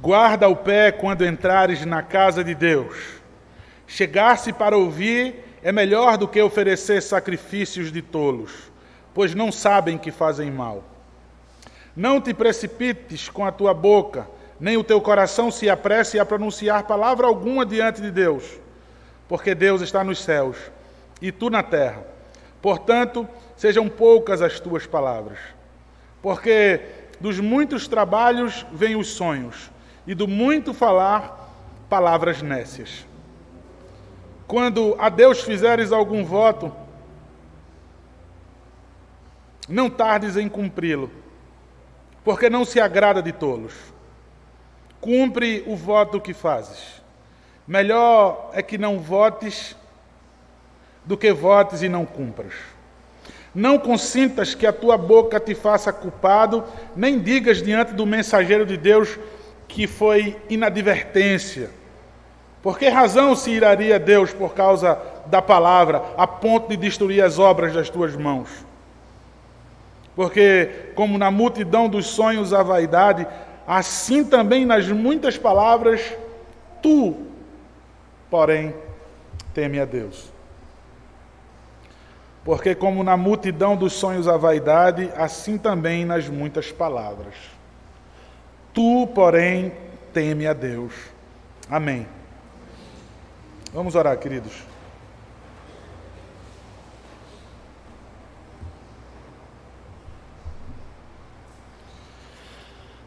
Guarda o pé quando entrares na casa de Deus. Chegar-se para ouvir é melhor do que oferecer sacrifícios de tolos, pois não sabem que fazem mal. Não te precipites com a tua boca, nem o teu coração se apresse a pronunciar palavra alguma diante de Deus, porque Deus está nos céus e tu na terra. Portanto, sejam poucas as tuas palavras, porque dos muitos trabalhos vêm os sonhos, e do muito falar, palavras nécias. Quando a Deus fizeres algum voto, não tardes em cumpri-lo, porque não se agrada de tolos. Cumpre o voto que fazes. Melhor é que não votes do que votes e não cumpras. Não consintas que a tua boca te faça culpado, nem digas diante do mensageiro de Deus que foi inadvertência. Por que razão se iraria Deus por causa da palavra, a ponto de destruir as obras das tuas mãos? Porque, como na multidão dos sonhos a vaidade, assim também nas muitas palavras, tu, porém, teme a Deus. Porque, como na multidão dos sonhos a vaidade, assim também nas muitas palavras. Tu, porém, teme a Deus. Amém. Vamos orar, queridos.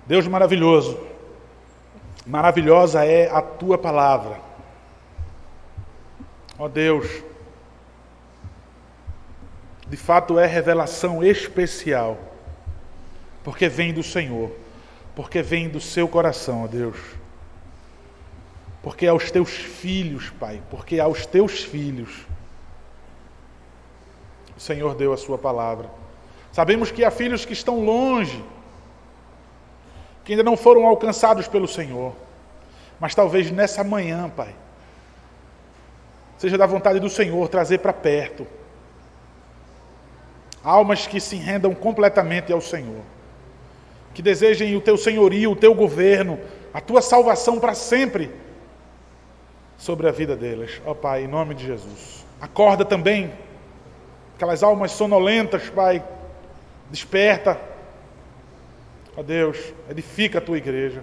Deus maravilhoso, maravilhosa é a tua palavra. Ó Deus, de fato é revelação especial, porque vem do Senhor, porque vem do seu coração, ó Deus. Porque aos teus filhos, Pai, porque aos teus filhos o Senhor deu a sua palavra. Sabemos que há filhos que estão longe, que ainda não foram alcançados pelo Senhor, mas talvez nessa manhã, Pai, seja da vontade do Senhor trazer para perto almas que se rendam completamente ao Senhor, que desejem o teu senhorio, o teu governo, a tua salvação para sempre sobre a vida deles. Ó Pai, em nome de Jesus. Acorda também aquelas almas sonolentas, Pai, desperta. Ó Deus, edifica a tua igreja.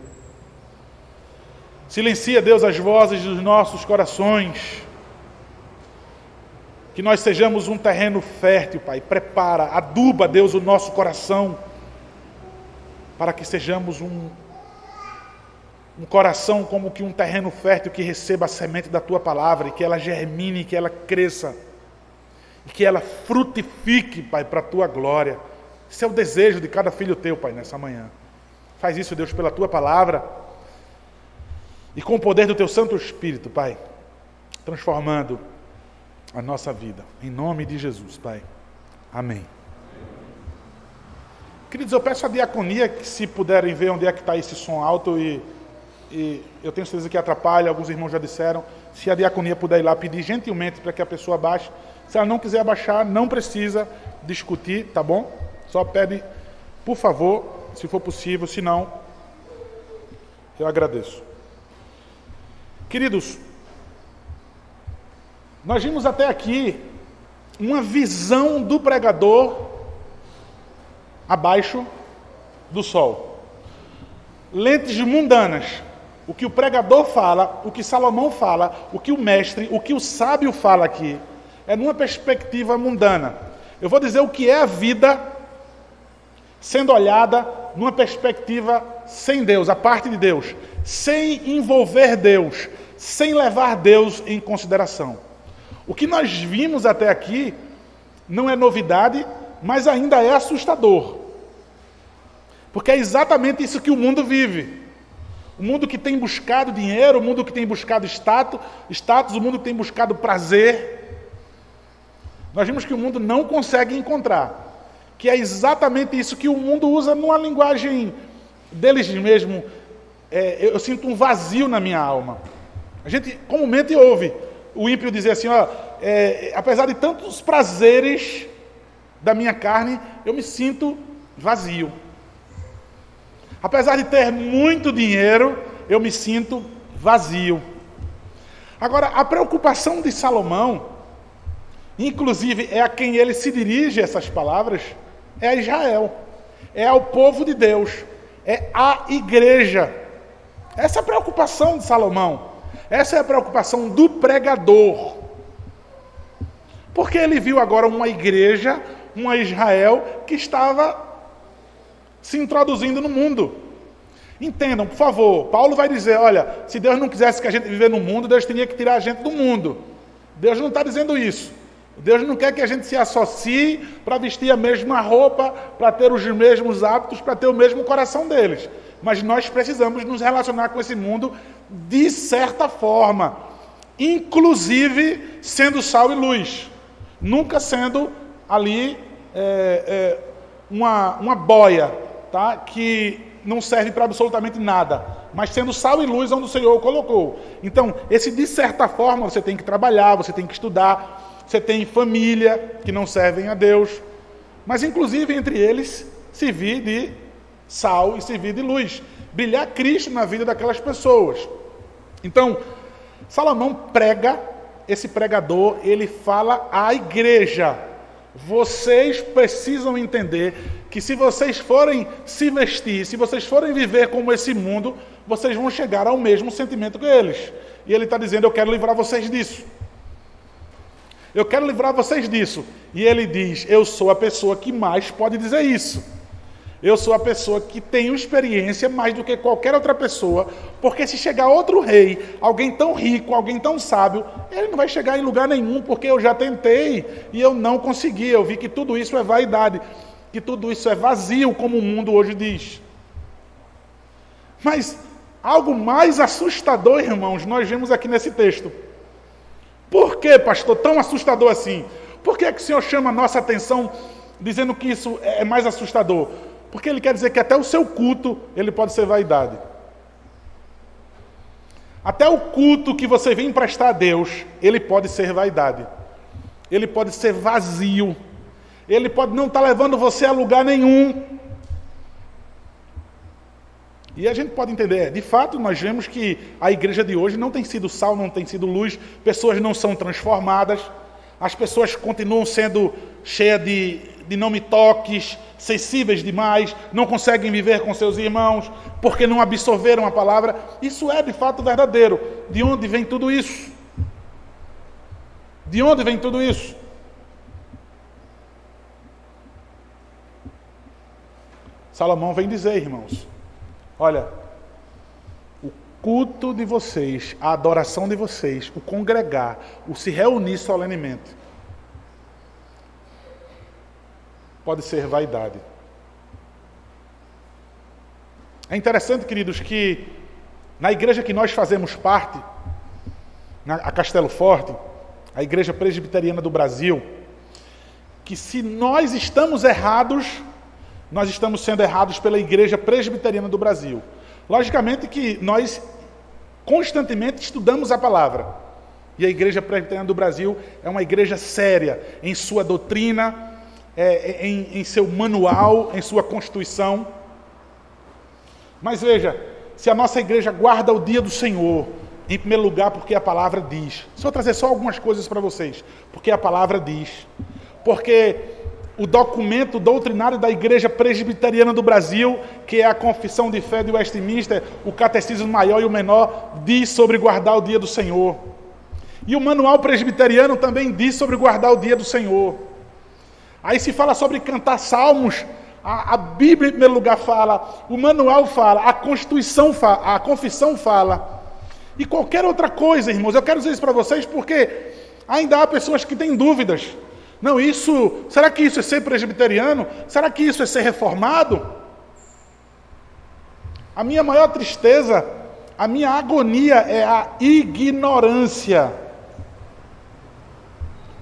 Silencia, Deus, as vozes dos nossos corações. Que nós sejamos um terreno fértil, Pai. Prepara, aduba, Deus, o nosso coração, para que sejamos um coração como que um terreno fértil que receba a semente da tua palavra, e que ela germine, que ela cresça, e que ela frutifique, Pai, para a tua glória. Esse é o desejo de cada filho teu, Pai, nessa manhã. Faz isso, Deus, pela tua palavra e com o poder do teu Santo Espírito, Pai, transformando a nossa vida. Em nome de Jesus, Pai. Amém. Queridos, eu peço à diaconia que, se puderem ver onde é que está esse som alto, e eu tenho certeza que atrapalha, alguns irmãos já disseram, se a diaconia puder ir lá pedir gentilmente para que a pessoa abaixe. Se ela não quiser abaixar, não precisa discutir, tá bom? Só pede, por favor, se for possível, se não, eu agradeço. Queridos, nós vimos até aqui uma visão do pregador abaixo do sol. Lentes mundanas. O que o pregador fala, o que Salomão fala, o que o mestre, o que o sábio fala aqui, é numa perspectiva mundana. Eu vou dizer o que é a vida sendo olhada numa perspectiva sem Deus, a parte de Deus, sem envolver Deus, sem levar Deus em consideração. O que nós vimos até aqui não é novidade, mas ainda é assustador. Porque é exatamente isso que o mundo vive. O mundo que tem buscado dinheiro, o mundo que tem buscado status, o mundo que tem buscado prazer. Nós vimos que o mundo não consegue encontrar. Que é exatamente isso que o mundo usa numa linguagem deles mesmo. Eu sinto um vazio na minha alma. A gente comumente ouve o ímpio dizer assim, apesar de tantos prazeres da minha carne, eu me sinto vazio. Apesar de ter muito dinheiro, eu me sinto vazio. Agora, a preocupação de Salomão, inclusive é a quem ele se dirige essas palavras, é a Israel, é ao povo de Deus, é a igreja. Essa é a preocupação de Salomão, essa é a preocupação do pregador. Porque ele viu agora uma igreja, uma Israel, que estava se introduzindo no mundo. Entendam, por favor, Paulo vai dizer, olha, se Deus não quisesse que a gente vivesse no mundo, Deus teria que tirar a gente do mundo. Deus não está dizendo isso. Deus não quer que a gente se associe para vestir a mesma roupa, para ter os mesmos hábitos, para ter o mesmo coração deles. Mas nós precisamos nos relacionar com esse mundo de certa forma, inclusive sendo sal e luz. Nunca sendo ali uma boia, tá? Que não serve para absolutamente nada, mas sendo sal e luz onde o Senhor o colocou. Então, de certa forma, você tem que trabalhar, você tem que estudar, você tem família que não servem a Deus, mas inclusive entre eles, servir de sal e servir de luz, brilhar Cristo na vida daquelas pessoas. Então, Salomão prega, esse pregador, ele fala à igreja: vocês precisam entender que se vocês forem se vestir, se vocês forem viver como esse mundo, vocês vão chegar ao mesmo sentimento que eles. E ele está dizendo, eu quero livrar vocês disso. Eu quero livrar vocês disso. E ele diz, eu sou a pessoa que mais pode dizer isso. Eu sou a pessoa que tenho experiência mais do que qualquer outra pessoa, porque se chegar outro rei, alguém tão rico, alguém tão sábio, ele não vai chegar em lugar nenhum, porque eu já tentei e eu não consegui. Eu vi que tudo isso é vaidade, que tudo isso é vazio, como o mundo hoje diz. Mas algo mais assustador, irmãos, nós vemos aqui nesse texto. Por que, pastor, tão assustador assim? Por que é que o Senhor chama a nossa atenção dizendo que isso é mais assustador? Porque ele quer dizer que até o seu culto, ele pode ser vaidade. Até o culto que você vem prestar a Deus, ele pode ser vaidade. Ele pode ser vazio. Ele pode não estar levando você a lugar nenhum. E a gente pode entender, de fato, nós vemos que a igreja de hoje não tem sido sal, não tem sido luz, pessoas não são transformadas, as pessoas continuam sendo cheias de não me toques, sensíveis demais, não conseguem viver com seus irmãos, porque não absorveram a palavra. Isso é de fato verdadeiro. De onde vem tudo isso? De onde vem tudo isso? Salomão vem dizer, irmãos, olha, o culto de vocês, a adoração de vocês, o congregar, o se reunir solenemente, pode ser vaidade. É interessante, queridos, que na igreja que nós fazemos parte, a Castelo Forte, a Igreja Presbiteriana do Brasil, que se nós estamos errados, nós estamos sendo errados pela Igreja Presbiteriana do Brasil. Logicamente que nós constantemente estudamos a palavra. E a Igreja Presbiteriana do Brasil é uma igreja séria em sua doutrina, em seu manual, em sua constituição. Mas veja, se a nossa igreja guarda o dia do Senhor, em primeiro lugar porque a palavra diz. Só vou trazer só algumas coisas para vocês. Porque a palavra diz. Porque o documento doutrinário da Igreja Presbiteriana do Brasil, que é a Confissão de Fé de Westminster, o Catecismo Maior e o Menor, diz sobre guardar o dia do Senhor. E o Manual Presbiteriano também diz sobre guardar o dia do Senhor. Aí se fala sobre cantar salmos, a Bíblia em primeiro lugar fala, o manual fala, a Constituição fala, a Confissão fala. E qualquer outra coisa, irmãos, eu quero dizer isso para vocês porque ainda há pessoas que têm dúvidas. Não, será que isso é ser presbiteriano? Será que isso é ser reformado? A minha maior tristeza, a minha agonia é a ignorância.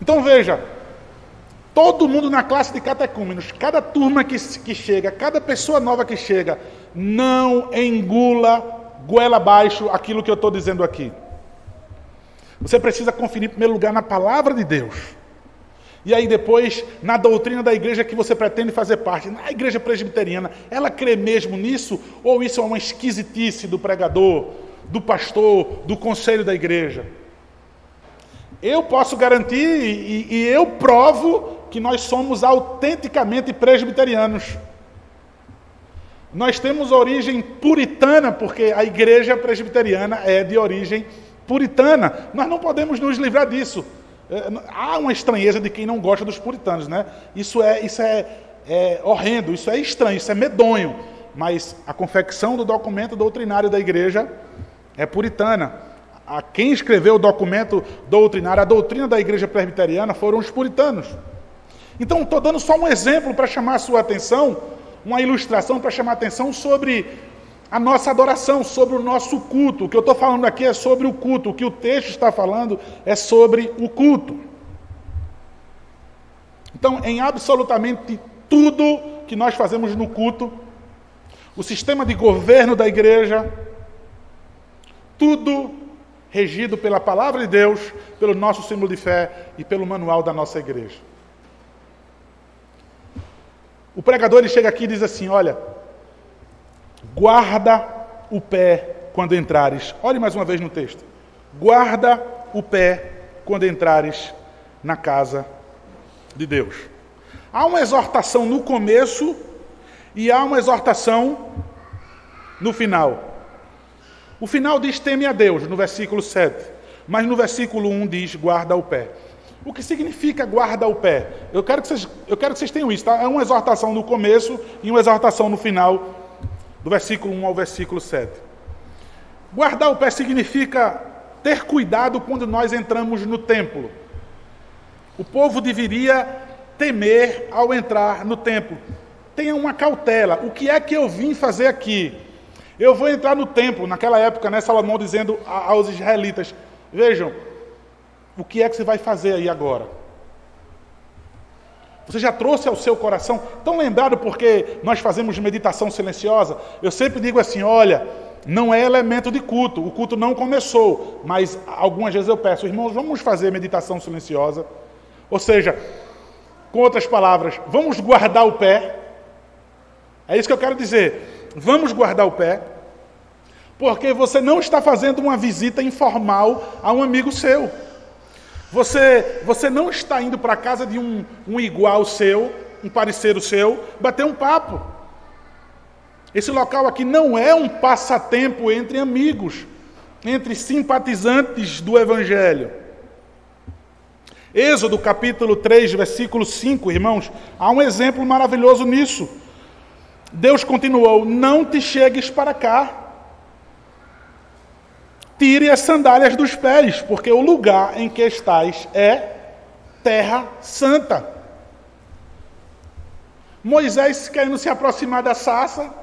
Então veja, todo mundo na classe de catecúmenos, cada turma que chega, cada pessoa nova que chega, não engula goela abaixo aquilo que eu estou dizendo aqui. Você precisa conferir em primeiro lugar na palavra de Deus. E aí depois, na doutrina da igreja que você pretende fazer parte, na igreja presbiteriana, ela crê mesmo nisso? Ou isso é uma esquisitice do pregador, do pastor, do conselho da igreja? Eu posso garantir e eu provo que nós somos autenticamente presbiterianos. Nós temos origem puritana, porque a igreja presbiteriana é de origem puritana. Nós não podemos nos livrar disso. Há uma estranheza de quem não gosta dos puritanos, né? Isso é horrendo, isso é estranho, isso é medonho. Mas a confecção do documento doutrinário da igreja é puritana. Quem escreveu o documento doutrinário, a doutrina da igreja presbiteriana, foram os puritanos. Então, estou dando só um exemplo para chamar a sua atenção, uma ilustração para chamar a atenção sobre a nossa adoração, sobre o nosso culto. O que eu estou falando aqui é sobre o culto, o que o texto está falando é sobre o culto. Então, em absolutamente tudo que nós fazemos no culto, o sistema de governo da igreja, tudo regido pela palavra de Deus, pelo nosso símbolo de fé e pelo manual da nossa igreja. O pregador ele chega aqui e diz assim, olha, guarda o pé quando entrares. Olhe mais uma vez no texto. Guarda o pé quando entrares na casa de Deus. Há uma exortação no começo e há uma exortação no final. O final diz teme a Deus, no versículo 7. Mas no versículo 1 diz guarda o pé. O que significa guarda o pé? Eu quero que vocês tenham isso, tá? É uma exortação no começo e uma exortação no final, do versículo 1 ao versículo 7. Guardar o pé significa ter cuidado quando nós entramos no templo. O povo deveria temer ao entrar no templo. Tenha uma cautela. O que é que eu vim fazer aqui? Eu vou entrar no templo. Naquela época, né, Salomão dizendo aos israelitas, vejam, o que é que você vai fazer aí agora? Você já trouxe ao seu coração, tão lembrado porque nós fazemos meditação silenciosa? Eu sempre digo assim, olha, não é elemento de culto, o culto não começou, mas algumas vezes eu peço, irmãos, vamos fazer meditação silenciosa? Ou seja, com outras palavras, vamos guardar o pé? É isso que eu quero dizer, vamos guardar o pé, porque você não está fazendo uma visita informal a um amigo seu. Você não está indo para a casa de um igual seu, um parceiro seu, bater um papo. Esse local aqui não é um passatempo entre amigos, entre simpatizantes do Evangelho. Êxodo capítulo 3, versículo 5, irmãos, há um exemplo maravilhoso nisso. Deus continuou, não te chegues para cá. Tire as sandálias dos pés, porque o lugar em que estás é terra santa. Moisés querendo se aproximar da sarça,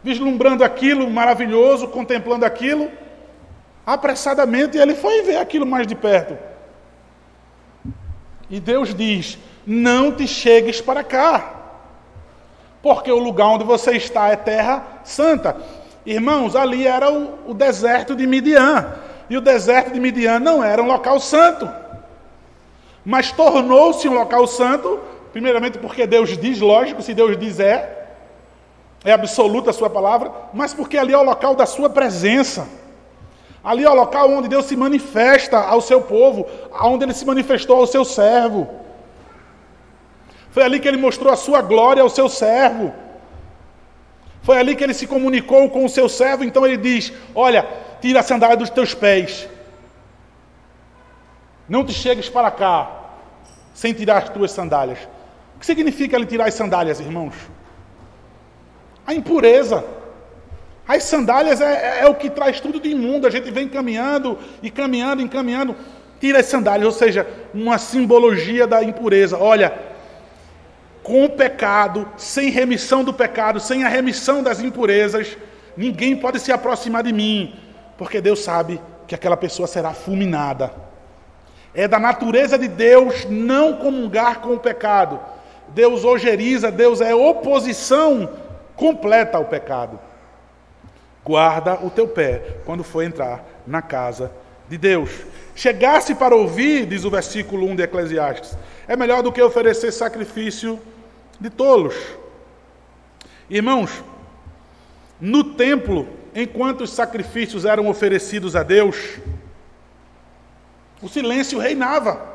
vislumbrando aquilo maravilhoso, contemplando aquilo, apressadamente ele foi ver aquilo mais de perto. E Deus diz, não te chegues para cá, porque o lugar onde você está é terra santa. Irmãos, ali era o deserto de Midian. E o deserto de Midian não era um local santo. Mas tornou-se um local santo, primeiramente porque Deus diz, lógico, se Deus diz é absoluta a sua palavra, mas porque ali é o local da sua presença. Ali é o local onde Deus se manifesta ao seu povo, onde Ele se manifestou ao seu servo. Foi ali que Ele mostrou a sua glória ao seu servo. Foi ali que ele se comunicou com o seu servo, então ele diz, olha, tira a sandália dos teus pés. Não te chegues para cá, sem tirar as tuas sandálias. O que significa ele tirar as sandálias, irmãos? A impureza. As sandálias é o que traz tudo de imundo. A gente vem caminhando e caminhando e caminhando. Tira as sandálias, ou seja, uma simbologia da impureza. Olha, com o pecado, sem remissão do pecado, sem a remissão das impurezas, ninguém pode se aproximar de mim, porque Deus sabe que aquela pessoa será fulminada. É da natureza de Deus não comungar com o pecado. Deus ojeriza, Deus é oposição completa ao pecado. Guarda o teu pé quando for entrar na casa de Deus. Chegasse para ouvir, diz o versículo 1 de Eclesiastes, é melhor do que oferecer sacrifício de tolos. Irmãos, no templo, enquanto os sacrifícios eram oferecidos a Deus, o silêncio reinava.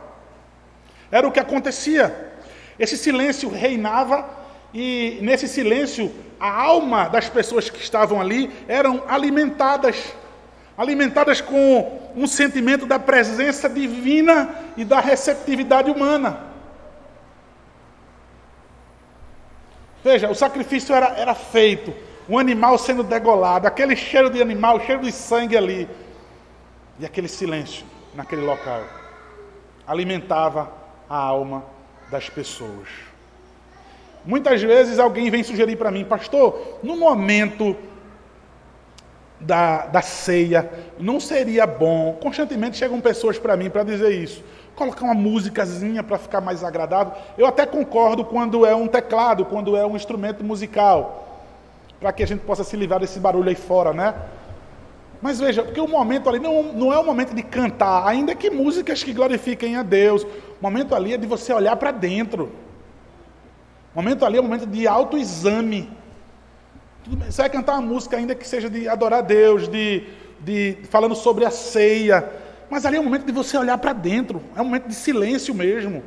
Era o que acontecia. Esse silêncio reinava e, nesse silêncio, a alma das pessoas que estavam ali eram alimentadas com um sentimento da presença divina e da receptividade humana. Veja, o sacrifício era feito, um animal sendo degolado, aquele cheiro de animal, cheiro de sangue ali, e aquele silêncio naquele local alimentava a alma das pessoas. Muitas vezes alguém vem sugerir para mim, pastor, no momento da ceia, não seria bom, constantemente chegam pessoas para mim para dizer isso, colocar uma musicazinha para ficar mais agradável. Eu até concordo quando é um teclado, quando é um instrumento musical, para que a gente possa se livrar desse barulho aí fora, né? Mas veja, porque o momento ali não é o momento de cantar, ainda que músicas que glorifiquem a Deus. O momento ali é de você olhar para dentro. O momento ali é um momento de autoexame. Você vai cantar uma música ainda que seja de adorar a Deus, falando sobre a ceia. Mas ali é um momento de você olhar para dentro. É um momento de silêncio mesmo.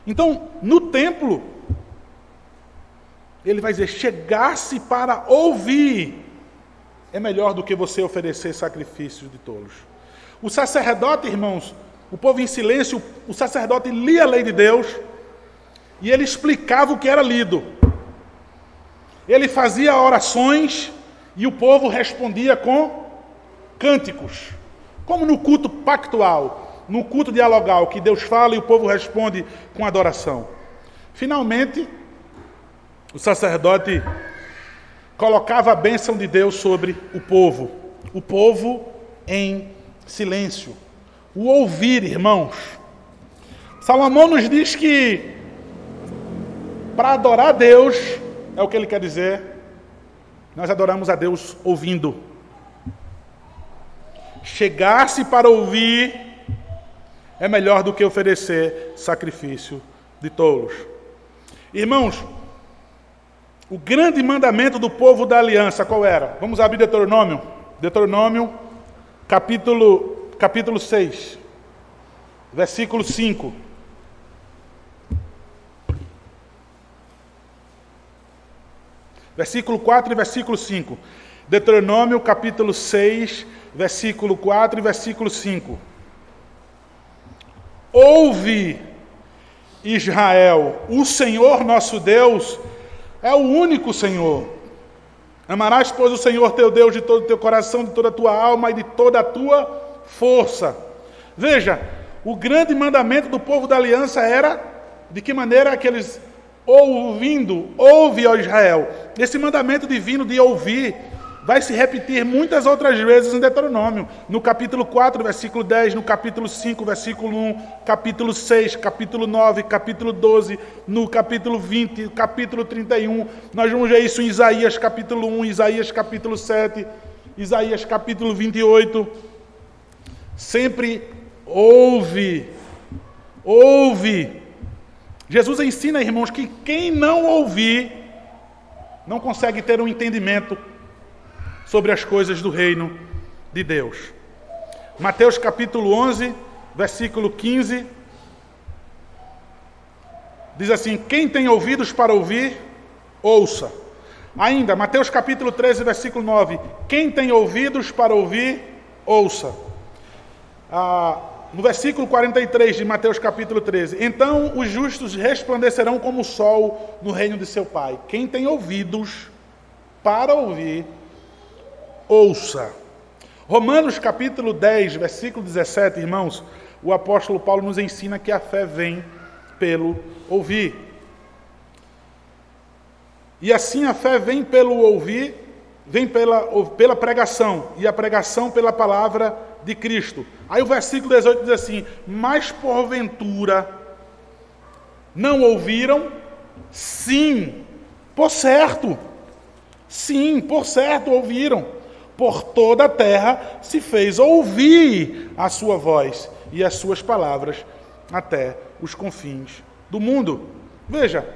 Então, no templo, ele vai dizer, chegar-se para ouvir é melhor do que você oferecer sacrifícios de tolos. O sacerdote, irmãos, o povo em silêncio, o sacerdote lia a lei de Deus e ele explicava o que era lido. Ele fazia orações e o povo respondia com cânticos. Como no culto pactual, no culto dialogal, que Deus fala e o povo responde com adoração. Finalmente, o sacerdote colocava a bênção de Deus sobre o povo em silêncio. O ouvir, irmãos. Salomão nos diz que para adorar a Deus, é o que ele quer dizer, nós adoramos a Deus ouvindo. Chegar-se para ouvir é melhor do que oferecer sacrifício de tolos. Irmãos, o grande mandamento do povo da aliança, qual era? Vamos abrir Deuteronômio. Deuteronômio, capítulo 6, versículo 5. Versículo 4 e versículo 5. Deuteronômio, capítulo 6, versículo 4 e versículo 5. Ouve, Israel, o Senhor nosso Deus é o único Senhor. Amarás, pois, o Senhor teu Deus de todo o teu coração, de toda a tua alma e de toda a tua força. Veja, o grande mandamento do povo da aliança era de que maneira que eles ouve, ó Israel. Esse mandamento divino de ouvir vai se repetir muitas outras vezes em Deuteronômio. No capítulo 4, versículo 10, no capítulo 5, versículo 1, capítulo 6, capítulo 9, capítulo 12, no capítulo 20, capítulo 31. Nós vamos ver isso em Isaías capítulo 1, Isaías capítulo 7, Isaías capítulo 28. Sempre ouve. Jesus ensina, irmãos, que quem não ouvir não consegue ter um entendimento sobre as coisas do reino de Deus. Mateus capítulo 11, versículo 15, diz assim, quem tem ouvidos para ouvir, ouça. Ainda, Mateus capítulo 13, versículo 9, quem tem ouvidos para ouvir, ouça. No versículo 43 de Mateus capítulo 13, então os justos resplandecerão como o sol no reino de seu Pai. Quem tem ouvidos para ouvir, ouça. Romanos capítulo 10, versículo 17, irmãos, o apóstolo Paulo nos ensina que a fé vem pelo ouvir. E assim a fé vem pelo ouvir, vem pela pregação, e a pregação pela palavra de Cristo. Aí o versículo 18 diz assim, mas porventura não ouviram? Sim, por certo ouviram. por toda a terra se fez ouvir a sua voz e as suas palavras até os confins do mundo. Veja,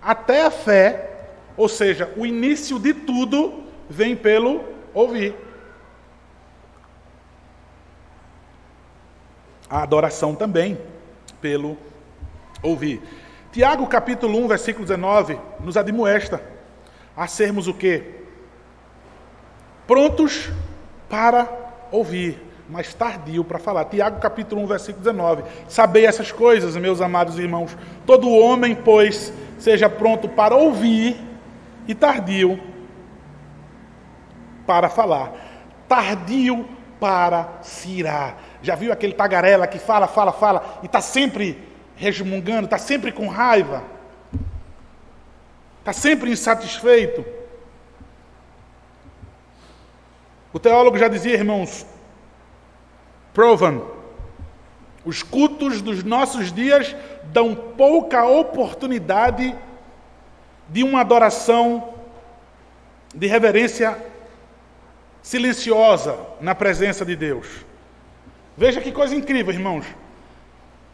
até a fé, ou seja, o início de tudo, vem pelo ouvir. A adoração também, pelo ouvir. Tiago, capítulo 1, versículo 19, nos admoesta a sermos o quê? Prontos para ouvir, mas tardio para falar. Tiago, capítulo 1, versículo 19. Sabei essas coisas, meus amados irmãos. Todo homem, pois, seja pronto para ouvir e tardio para falar. Tardio para se irar. Já viu aquele tagarela que fala e está sempre resmungando, está sempre com raiva, está sempre insatisfeito? O teólogo já dizia, irmãos, Provan, os cultos dos nossos dias dão pouca oportunidade de uma adoração de reverência silenciosa na presença de Deus. Veja que coisa incrível, irmãos.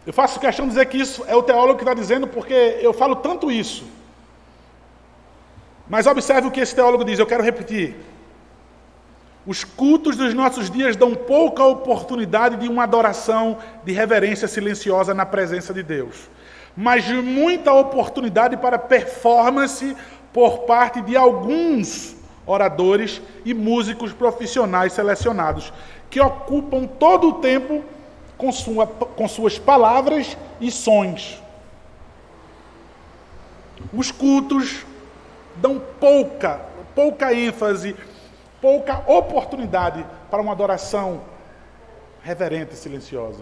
Eu faço questão de dizer que isso é o teólogo que está dizendo, porque eu falo tanto isso. Mas observe o que esse teólogo diz, eu quero repetir. Os cultos dos nossos dias dão pouca oportunidade de uma adoração de reverência silenciosa na presença de Deus, mas de muita oportunidade para performance por parte de alguns oradores e músicos profissionais selecionados, que ocupam todo o tempo com suas palavras e sons. Os cultos dão pouca ênfase, pouca oportunidade para uma adoração reverente e silenciosa.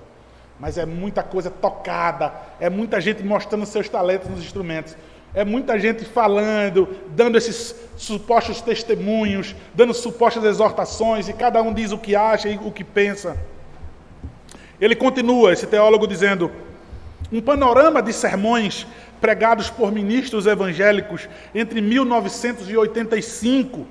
Mas é muita coisa tocada, é muita gente mostrando seus talentos nos instrumentos, é muita gente falando, dando esses supostos testemunhos, dando supostas exortações, e cada um diz o que acha e o que pensa. Ele continua, esse teólogo, dizendo: um panorama de sermões pregados por ministros evangélicos entre 1985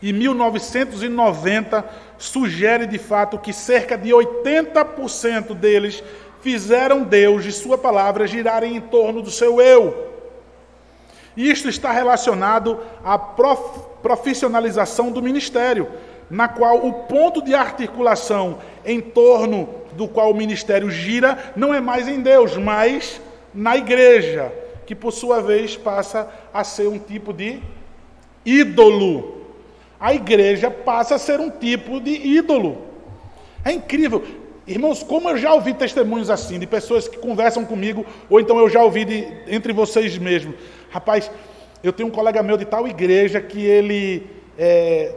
e 1990 sugere de fato que cerca de 80% deles fizeram Deus e sua palavra girarem em torno do seu eu. Isto está relacionado à profissionalização do ministério, na qual o ponto de articulação em torno do qual o ministério gira não é mais em Deus, mas na igreja, que por sua vez passa a ser um tipo de ídolo. A igreja passa a ser um tipo de ídolo. É incrível. Irmãos, como eu já ouvi testemunhos assim, de pessoas que conversam comigo, ou então eu já ouvi entre vocês mesmos. Rapaz, eu tenho um colega meu de tal igreja que ele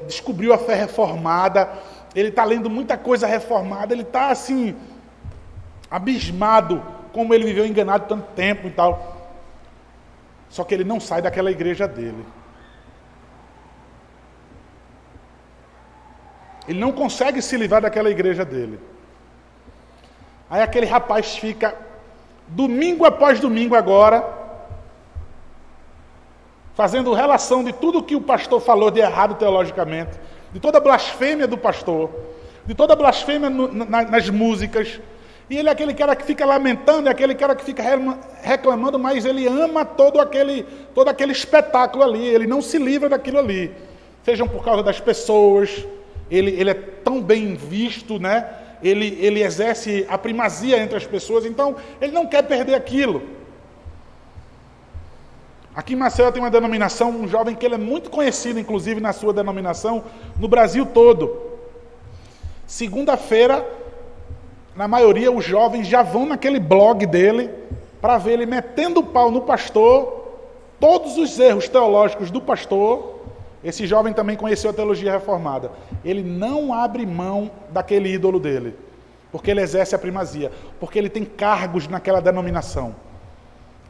descobriu a fé reformada, ele está lendo muita coisa reformada, ele está assim, abismado, como ele viveu enganado tanto tempo e tal. Só que ele não sai daquela igreja dele. Ele não consegue se livrar daquela igreja dele. Aí aquele rapaz fica, domingo após domingo agora, fazendo relação de tudo que o pastor falou de errado teologicamente, de toda a blasfêmia do pastor, de toda a blasfêmia nas músicas. E ele é aquele cara que fica lamentando, é aquele cara que fica reclamando, mas ele ama todo aquele espetáculo ali, ele não se livra daquilo ali. Sejam por causa das pessoas, ele é tão bem visto, né? Ele exerce a primazia entre as pessoas, então ele não quer perder aquilo. Aqui em Maceió tem uma denominação, um jovem que ele é muito conhecido, inclusive na sua denominação, no Brasil todo. Segunda-feira, na maioria, os jovens já vão naquele blog dele para ver ele metendo o pau no pastor, todos os erros teológicos do pastor. Esse jovem também conheceu a teologia reformada. Ele não abre mão daquele ídolo dele, porque ele exerce a primazia, porque ele tem cargos naquela denominação.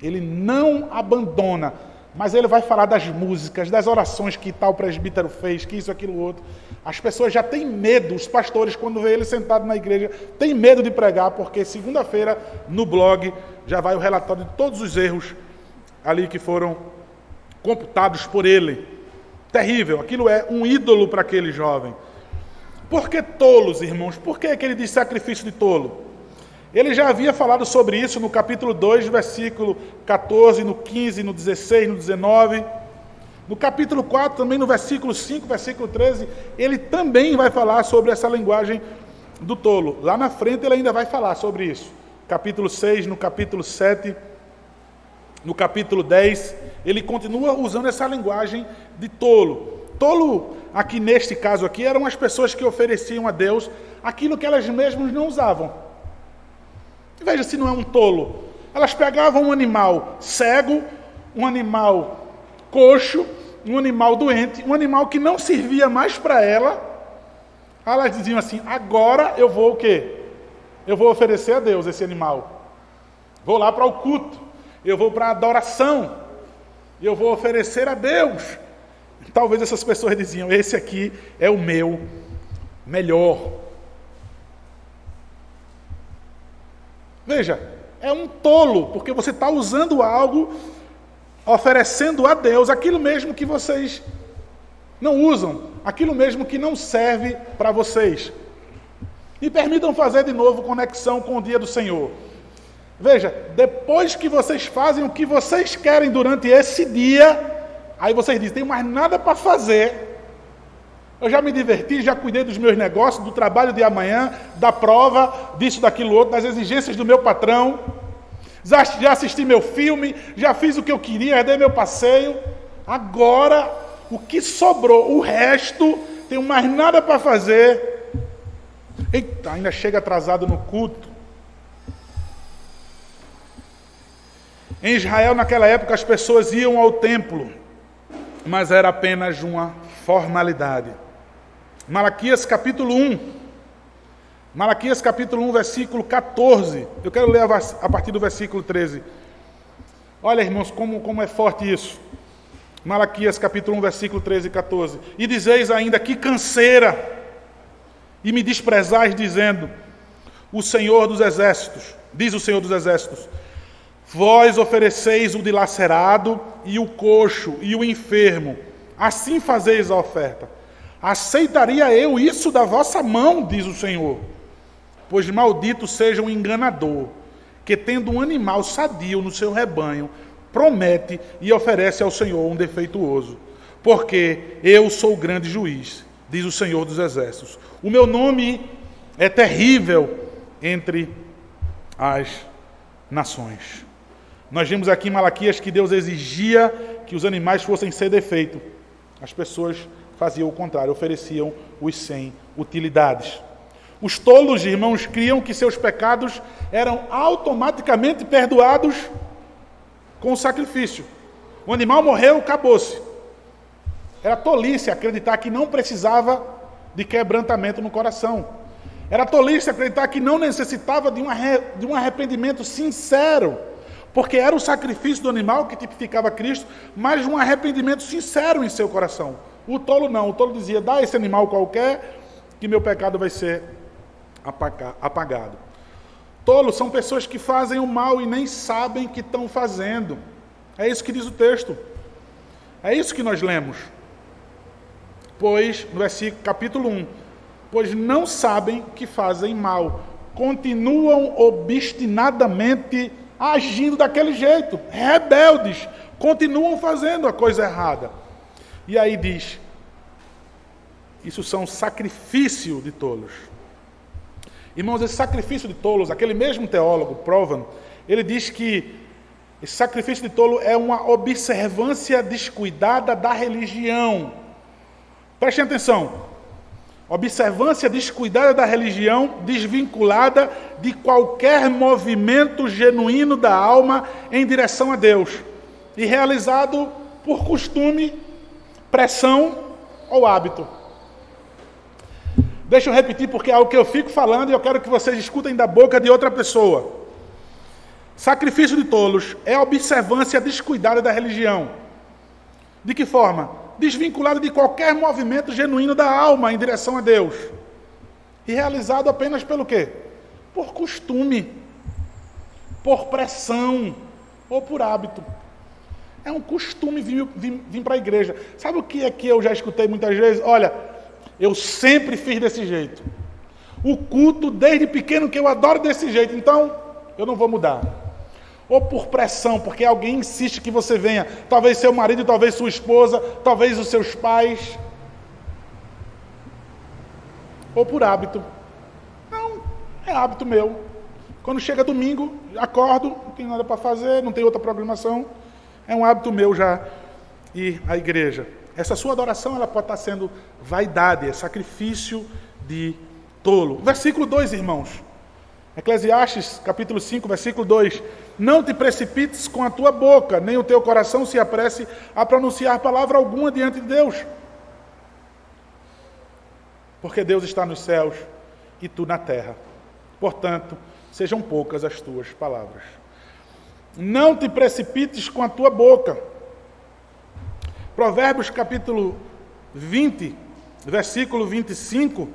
Ele não abandona, mas ele vai falar das músicas, das orações que tal presbítero fez, que isso, aquilo, outro. As pessoas já têm medo, os pastores, quando vê ele sentado na igreja, têm medo de pregar, porque segunda-feira, no blog, já vai o relatório de todos os erros ali que foram computados por ele. Terrível, aquilo é um ídolo para aquele jovem. Por que tolos, irmãos? Por que ele diz sacrifício de tolo? Ele já havia falado sobre isso no capítulo 2, versículo 14, no 15, no 16, no 19. No capítulo 4, também no versículo 5, versículo 13, ele também vai falar sobre essa linguagem do tolo. Lá na frente ele ainda vai falar sobre isso. Capítulo 6, no capítulo 7, no capítulo 10, ele continua usando essa linguagem de tolo. Tolo, aqui neste caso aqui, eram as pessoas que ofereciam a Deus aquilo que elas mesmas não usavam. Veja se não é um tolo. Elas pegavam um animal cego, um animal coxo, um animal doente, um animal que não servia mais para ela. Elas diziam assim, agora eu vou o quê? Eu vou oferecer a Deus esse animal. Vou lá para o culto. Eu vou para a adoração. Eu vou oferecer a Deus. Talvez essas pessoas diziam, esse aqui é o meu melhor. Veja, é um tolo, porque você está usando algo, oferecendo a Deus aquilo mesmo que vocês não usam, aquilo mesmo que não serve para vocês. E permitam fazer de novo conexão com o dia do Senhor. Veja, depois que vocês fazem o que vocês querem durante esse dia, aí vocês dizem, tem mais nada para fazer. Eu já me diverti, já cuidei dos meus negócios, do trabalho de amanhã, da prova, disso, daquilo outro, das exigências do meu patrão. Já assisti meu filme, já fiz o que eu queria, já dei meu passeio. Agora, o que sobrou, o resto, tenho mais nada para fazer. Eita, ainda chega atrasado no culto. Em Israel, naquela época, as pessoas iam ao templo, mas era apenas uma formalidade. Malaquias capítulo 1. Malaquias capítulo 1, versículo 14. Eu quero ler a partir do versículo 13. Olha, irmãos, como é forte isso. Malaquias capítulo 1, versículo 13 e 14. E dizeis ainda, que canseira, e me desprezais, dizendo, o Senhor dos Exércitos, diz o Senhor dos Exércitos, vós ofereceis o dilacerado e o coxo e o enfermo, assim fazeis a oferta. Aceitaria eu isso da vossa mão, diz o Senhor. Pois maldito seja o enganador, que tendo um animal sadio no seu rebanho, promete e oferece ao Senhor um defeituoso. Porque eu sou o grande juiz, diz o Senhor dos Exércitos. O meu nome é terrível entre as nações. Nós vimos aqui em Malaquias que Deus exigia que os animais fossem sem defeito. As pessoas faziam o contrário, ofereciam os sem utilidades. Os tolos, irmãos, criam que seus pecados eram automaticamente perdoados com o sacrifício. O animal morreu, acabou-se. Era tolice acreditar que não precisava de quebrantamento no coração. Era tolice acreditar que não necessitava de um arrependimento sincero, porque era o sacrifício do animal que tipificava Cristo, mas um arrependimento sincero em seu coração. O tolo não, o tolo dizia, dá esse animal qualquer, que meu pecado vai ser apagado. Tolos são pessoas que fazem o mal e nem sabem que estão fazendo. É isso que diz o texto. É isso que nós lemos. Pois, no versículo capítulo 1, pois não sabem que fazem mal, continuam obstinadamente agindo daquele jeito, rebeldes, continuam fazendo a coisa errada. E aí diz, isso são sacrifício de tolos. Irmãos, esse sacrifício de tolos, aquele mesmo teólogo, Provan, ele diz que esse sacrifício de tolo é uma observância descuidada da religião. Prestem atenção. Observância descuidada da religião, desvinculada de qualquer movimento genuíno da alma em direção a Deus. E realizado por costume, pressão ou hábito. Deixa eu repetir, porque é algo que eu fico falando e eu quero que vocês escutem da boca de outra pessoa. Sacrifício de tolos é a observância descuidada da religião. De que forma? Desvinculado de qualquer movimento genuíno da alma em direção a Deus. E realizado apenas pelo quê? Por costume, por pressão ou por hábito. É um costume vir para a igreja. Sabe o que é que eu já escutei muitas vezes? Olha, Eu sempre fiz desse jeito. O culto, desde pequeno, que eu adoro desse jeito. Então, eu não vou mudar. Ou por pressão, porque alguém insiste que você venha. Talvez seu marido, talvez sua esposa, talvez os seus pais. Ou por hábito. Não, é hábito meu. Quando chega domingo, acordo, não tem nada para fazer, não tem outra programação. É um hábito meu já ir à igreja. Essa sua adoração, ela pode estar sendo vaidade, é sacrifício de tolo. Versículo 2, irmãos. Eclesiastes, capítulo 5, versículo 2. Não te precipites com a tua boca, nem o teu coração se apresse a pronunciar palavra alguma diante de Deus. Porque Deus está nos céus e tu na terra. Portanto, sejam poucas as tuas palavras. Não te precipites com a tua boca. Provérbios capítulo 20, versículo 25,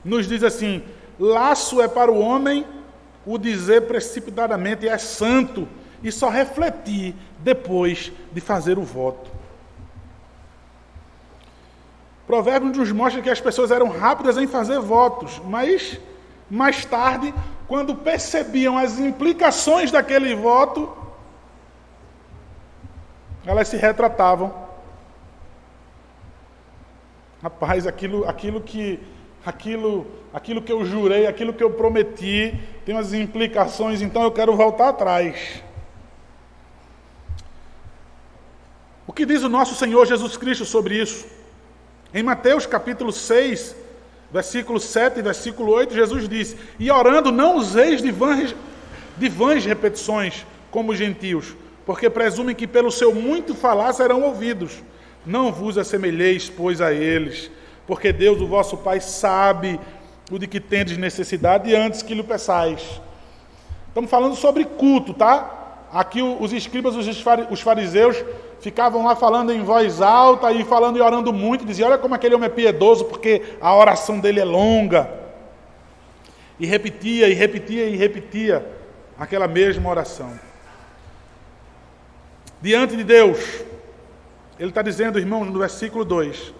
nos diz assim: laço é para o homem o dizer precipitadamente é santo, e só refletir depois de fazer o voto. Provérbios nos mostra que as pessoas eram rápidas em fazer votos, mas mais tarde, quando percebiam as implicações daquele voto, elas se retratavam. Rapaz, aquilo que eu jurei, aquilo que eu prometi, tem umas implicações, então eu quero voltar atrás. O que diz o nosso Senhor Jesus Cristo sobre isso? Em Mateus capítulo 6, versículo 7 e versículo 8, Jesus disse: e orando não useis de vãs repetições, como os gentios, porque presumem que pelo seu muito falar serão ouvidos. Não vos assemelheis, pois, a eles, porque Deus, o vosso Pai, sabe o de que tendes necessidade antes que lhe peçais. Estamos falando sobre culto, tá? Aqui os escribas, os fariseus, ficavam lá falando em voz alta e falando e orando muito, diziam: olha como aquele homem é piedoso, porque a oração dele é longa. E repetia, e repetia, e repetia aquela mesma oração. Diante de Deus, ele está dizendo, irmãos, no versículo 2,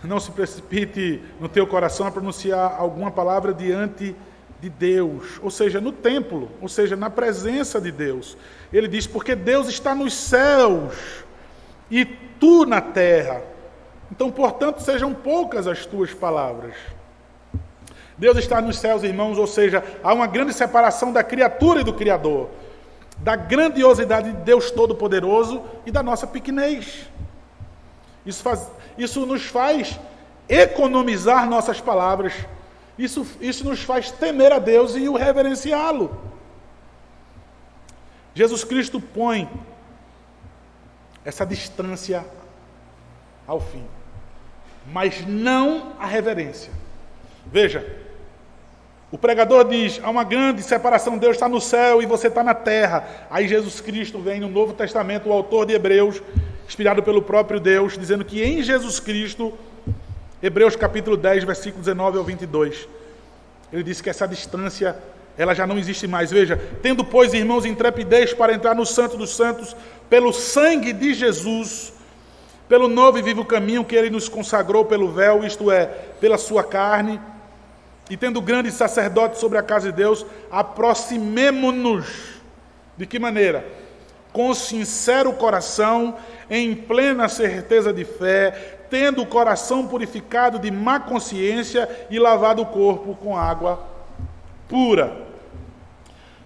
não se precipite no teu coração a pronunciar alguma palavra diante de Deus, ou seja, no templo, ou seja, na presença de Deus. Ele diz: porque Deus está nos céus e tu na terra. Então, portanto, sejam poucas as tuas palavras. Deus está nos céus, irmãos, ou seja, há uma grande separação da criatura e do Criador, da grandiosidade de Deus Todo-Poderoso e da nossa pequenez. Isso nos faz economizar nossas palavras. Isso nos faz temer a Deus e o reverenciá-lo. Jesus Cristo põe essa distância ao fim, mas não a reverência. Veja, o pregador diz: há uma grande separação, Deus está no céu e você está na terra. Aí Jesus Cristo vem no Novo Testamento, o autor de Hebreus, inspirado pelo próprio Deus, dizendo que em Jesus Cristo, Hebreus capítulo 10, versículo 19 ao 22, ele disse que essa distância, ela já não existe mais. Veja: tendo, pois, irmãos, intrepidez para entrar no Santo dos Santos, pelo sangue de Jesus, pelo novo e vivo caminho que ele nos consagrou pelo véu, isto é, pela sua carne, e tendo grande sacerdote sobre a casa de Deus, aproximemo-nos. De que maneira? Com sincero coração, em plena certeza de fé, tendo o coração purificado de má consciência e lavado o corpo com água pura.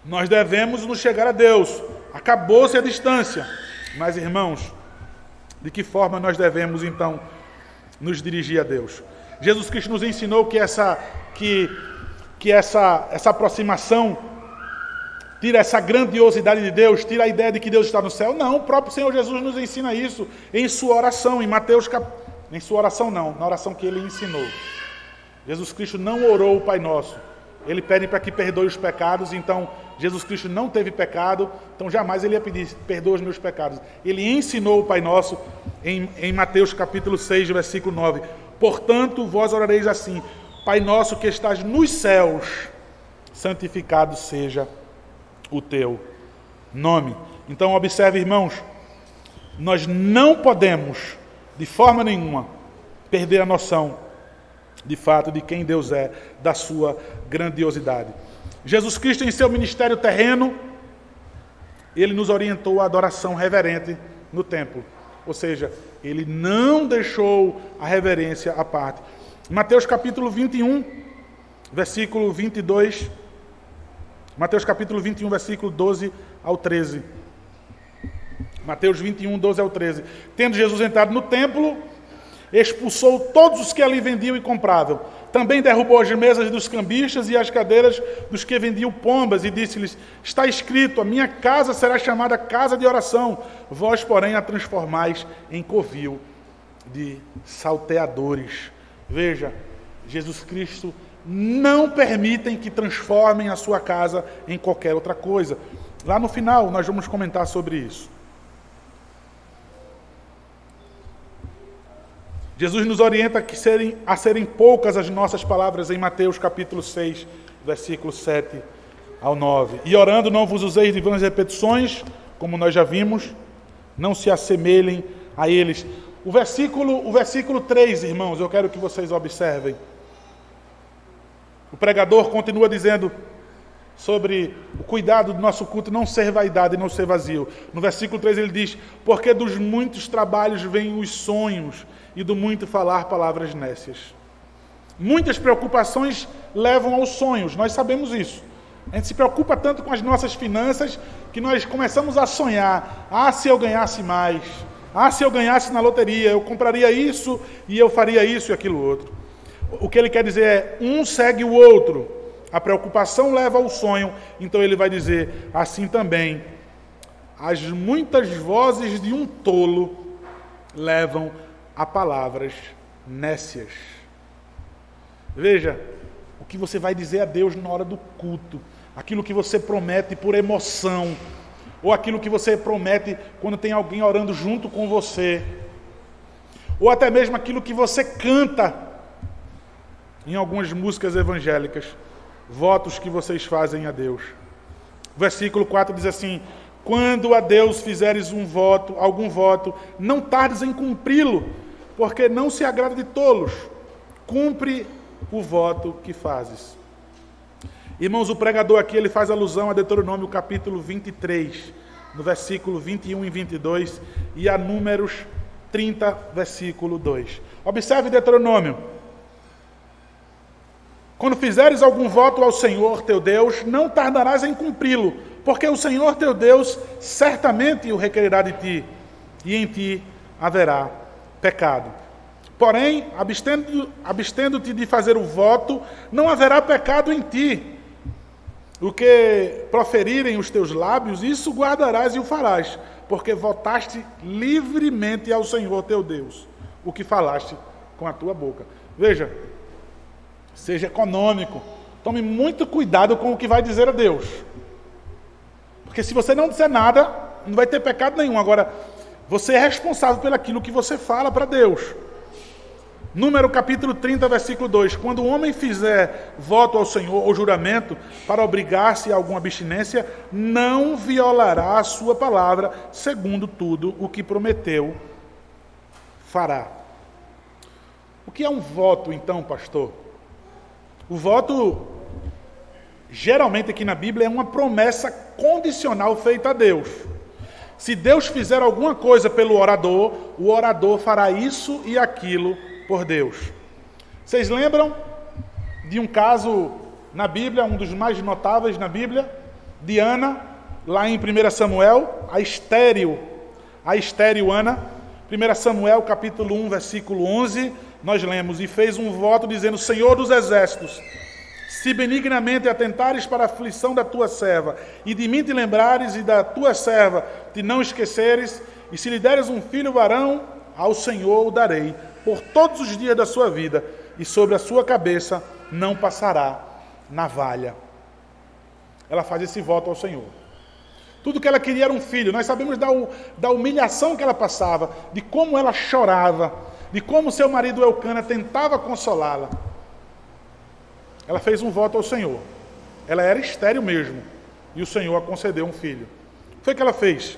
Nós devemos nos chegar a Deus. Acabou-se a distância. Mas, irmãos, de que forma nós devemos, então, nos dirigir a Deus? Jesus Cristo nos ensinou que essa aproximação tira essa grandiosidade de Deus, tira a ideia de que Deus está no céu. Não, o próprio Senhor Jesus nos ensina isso em sua oração, em Mateus em sua oração não, na oração que ele ensinou. Jesus Cristo não orou o Pai Nosso. Ele pede para que perdoe os pecados, então Jesus Cristo não teve pecado, então jamais ele ia pedir: perdoa os meus pecados. Ele ensinou o Pai Nosso em Mateus capítulo 6, versículo 9. Portanto, vós orareis assim: Pai nosso que estás nos céus, santificado seja o teu nome. Então, observe, irmãos, nós não podemos, de forma nenhuma, perder a noção, de fato, de quem Deus é, da sua grandiosidade. Jesus Cristo, em seu ministério terreno, ele nos orientou à adoração reverente no templo. Ou seja, ele não deixou a reverência à parte. Mateus capítulo 21, versículo 22. Mateus capítulo 21, versículo 12 ao 13. Mateus 21, 12 ao 13. Tendo Jesus entrado no templo, expulsou todos os que ali vendiam e compravam. Também derrubou as mesas dos cambistas e as cadeiras dos que vendiam pombas e disse-lhes: está escrito, a minha casa será chamada casa de oração, vós, porém, a transformais em covil de salteadores. Veja, Jesus Cristo não permitem que transformem a sua casa em qualquer outra coisa. Lá no final nós vamos comentar sobre isso. Jesus nos orienta a serem poucas as nossas palavras em Mateus capítulo 6, versículo 7 ao 9. E orando, não vos useis de vãs repetições, como nós já vimos, não se assemelhem a eles. O versículo 3, irmãos, eu quero que vocês observem. O pregador continua dizendo sobre o cuidado do nosso culto não ser vaidade e não ser vazio. No versículo 3 ele diz: porque dos muitos trabalhos vêm os sonhos, e do muito falar palavras nécias. Muitas preocupações levam aos sonhos, nós sabemos isso. A gente se preocupa tanto com as nossas finanças que nós começamos a sonhar: ah, se eu ganhasse mais, ah, se eu ganhasse na loteria, eu compraria isso e eu faria isso e aquilo outro. O que ele quer dizer é, um segue o outro. A preocupação leva ao sonho, então ele vai dizer, assim também, as muitas vozes de um tolo levam a palavras nécias. Veja, o que você vai dizer a Deus na hora do culto, aquilo que você promete por emoção, ou aquilo que você promete quando tem alguém orando junto com você, ou até mesmo aquilo que você canta em algumas músicas evangélicas, votos que vocês fazem a Deus. O versículo 4 diz assim: quando a Deus fizeres algum voto, não tardes em cumpri-lo, porque não se agrada de tolos. Cumpre o voto que fazes. Irmãos, o pregador aqui ele faz alusão a Deuteronômio capítulo 23, no versículo 21 e 22, e a Números 30, versículo 2. Observe Deuteronômio. Quando fizeres algum voto ao Senhor teu Deus, não tardarás em cumpri-lo, porque o Senhor teu Deus certamente o requererá de ti, e em ti haverá pecado. Porém, abstendo-te de fazer o voto, não haverá pecado em ti. O que proferirem os teus lábios, isso guardarás e o farás, porque votaste livremente ao Senhor teu Deus, o que falaste com a tua boca. Veja, seja econômico, tome muito cuidado com o que vai dizer a Deus. Porque se você não disser nada, não vai ter pecado nenhum. Agora, você é responsável pelo aquilo que você fala para Deus. Número capítulo 30, versículo 2. Quando o homem fizer voto ao Senhor ou juramento para obrigar-se a alguma abstinência, não violará a sua palavra, segundo tudo o que prometeu, fará. O que é um voto, então, pastor? O voto, geralmente aqui na Bíblia, é uma promessa condicional feita a Deus. Se Deus fizer alguma coisa pelo orador, o orador fará isso e aquilo por Deus. Vocês lembram de um caso na Bíblia, um dos mais notáveis na Bíblia, de Ana, lá em 1 Samuel, a estéril Ana, 1 Samuel capítulo 1, versículo 11, nós lemos: e fez um voto dizendo: Senhor dos exércitos, se benignamente atentares para a aflição da tua serva, e de mim te lembrares, e da tua serva te não esqueceres, e se lhe deres um filho varão, ao Senhor o darei, por todos os dias da sua vida, e sobre a sua cabeça não passará navalha. Ela faz esse voto ao Senhor. Tudo que ela queria era um filho. Nós sabemos da humilhação que ela passava, de como ela chorava, de como seu marido Eucana tentava consolá-la. Ela fez um voto ao Senhor. Ela era estéril mesmo, e o Senhor a concedeu um filho. O que foi que ela fez?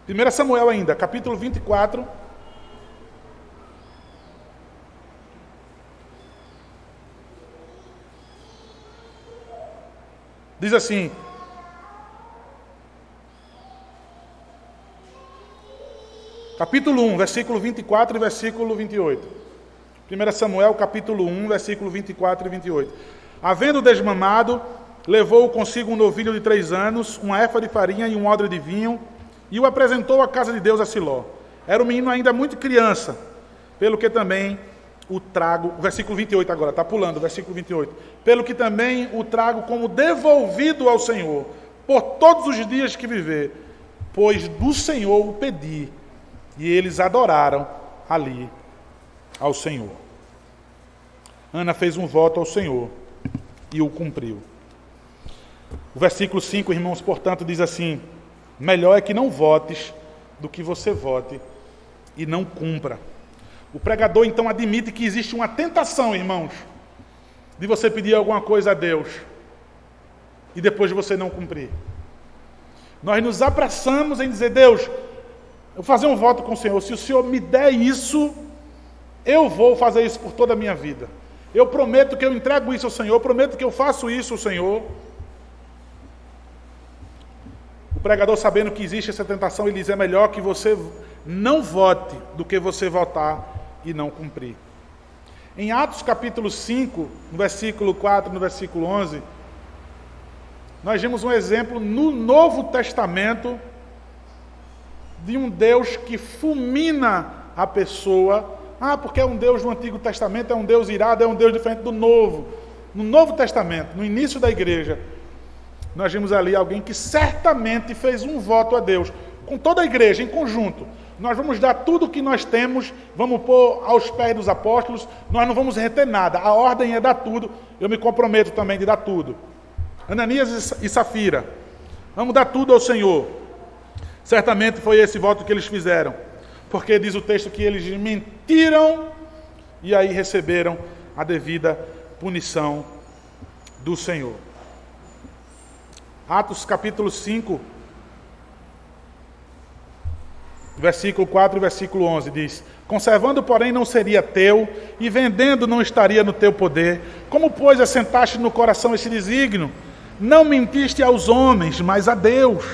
1 Samuel ainda, capítulo 24. Diz assim: capítulo 1, versículo 24 e versículo 28. 1 Samuel, capítulo 1, versículo 24 e 28. Havendo desmamado, levou consigo um novilho de 3 anos, uma éfa de farinha e um odre de vinho, e o apresentou à casa de Deus a Siló. Era um menino ainda muito criança, pelo que também o trago... Versículo 28 agora, está pulando, versículo 28. Pelo que também o trago como devolvido ao Senhor, por todos os dias que viver, pois do Senhor o pedi. E eles adoraram ali ao Senhor. Ana fez um voto ao Senhor e o cumpriu. O versículo 5, irmãos, portanto, diz assim: melhor é que não votes do que você vote e não cumpra. O pregador, então, admite que existe uma tentação, irmãos, de você pedir alguma coisa a Deus e depois de você não cumprir. Nós nos apressamos em dizer: Deus, eu vou fazer um voto com o Senhor. Se o Senhor me der isso, eu vou fazer isso por toda a minha vida. Eu prometo que eu entrego isso ao Senhor. Eu prometo que eu faço isso ao Senhor. O pregador, sabendo que existe essa tentação, ele diz: é melhor que você não vote do que você votar e não cumprir. Em Atos capítulo 5, no versículo 4, no versículo 11, nós vimos um exemplo no Novo Testamento de um Deus que fulmina a pessoa. Porque é um Deus do Antigo Testamento, é um Deus irado, é um Deus diferente do Novo. No Novo Testamento, no início da igreja, nós vimos ali alguém que certamente fez um voto a Deus, com toda a igreja, em conjunto. Nós vamos dar tudo o que nós temos, vamos pôr aos pés dos apóstolos, nós não vamos reter nada, a ordem é dar tudo, eu me comprometo também de dar tudo. Ananias e Safira, vamos dar tudo ao Senhor. Certamente foi esse voto que eles fizeram, porque diz o texto que eles mentiram e aí receberam a devida punição do Senhor. Atos capítulo 5, versículo 4 e versículo 11 diz: conservando, porém, não seria teu, e vendendo não estaria no teu poder. Como, pois, assentaste no coração esse desígnio? Não mentiste aos homens, mas a Deus.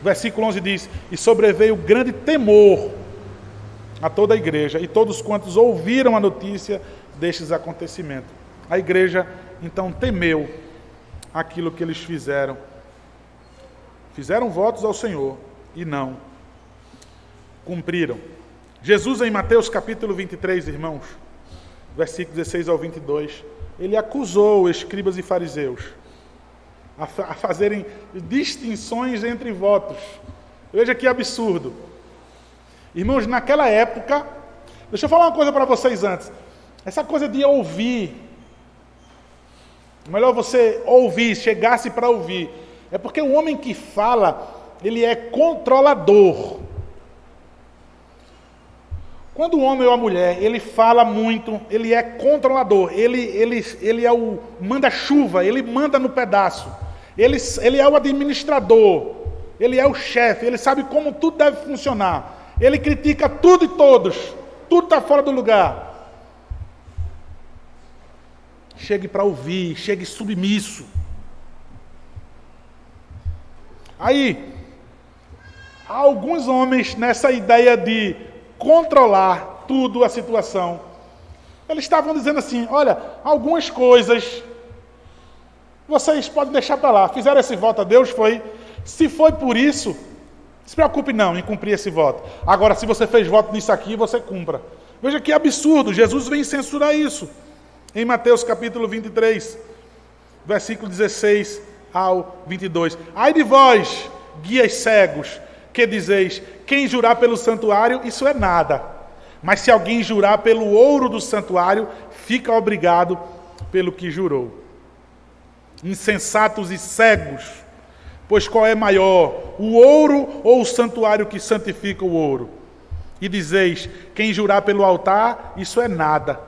Versículo 11 diz: e sobreveio grande temor a toda a igreja, e todos quantos ouviram a notícia destes acontecimentos. A igreja, então, temeu aquilo que eles fizeram. Fizeram votos ao Senhor e não cumpriram. Jesus, em Mateus capítulo 23, irmãos, versículos 16 ao 22, ele acusou escribas e fariseus a fazerem distinções entre votos. Veja que absurdo. Irmãos, naquela época, deixa eu falar uma coisa para vocês antes. Essa coisa de ouvir, melhor você ouvir, chegasse para ouvir, é porque o homem que fala, ele é controlador. Quando o homem ou a mulher, ele fala muito, ele é controlador, ele é o manda-chuva, ele manda no pedaço, ele é o administrador, ele é o chefe, ele sabe como tudo deve funcionar, ele critica tudo e todos, tudo está fora do lugar. Chegue para ouvir, chegue submisso. Aí, há alguns homens nessa ideia de controlar tudo a situação. Eles estavam dizendo assim: olha, algumas coisas vocês podem deixar para lá. Fizeram esse voto a Deus, foi. Se foi por isso, não se preocupe não em cumprir esse voto. Agora, se você fez voto nisso aqui, você cumpra. Veja que absurdo, Jesus vem censurar isso. Em Mateus capítulo 23, versículo 16 ao 22. Ai de vós, guias cegos, que dizeis: quem jurar pelo santuário, isso é nada. Mas se alguém jurar pelo ouro do santuário, fica obrigado pelo que jurou. Insensatos e cegos, pois qual é maior, o ouro ou o santuário que santifica o ouro? E dizeis: quem jurar pelo altar, isso é nada.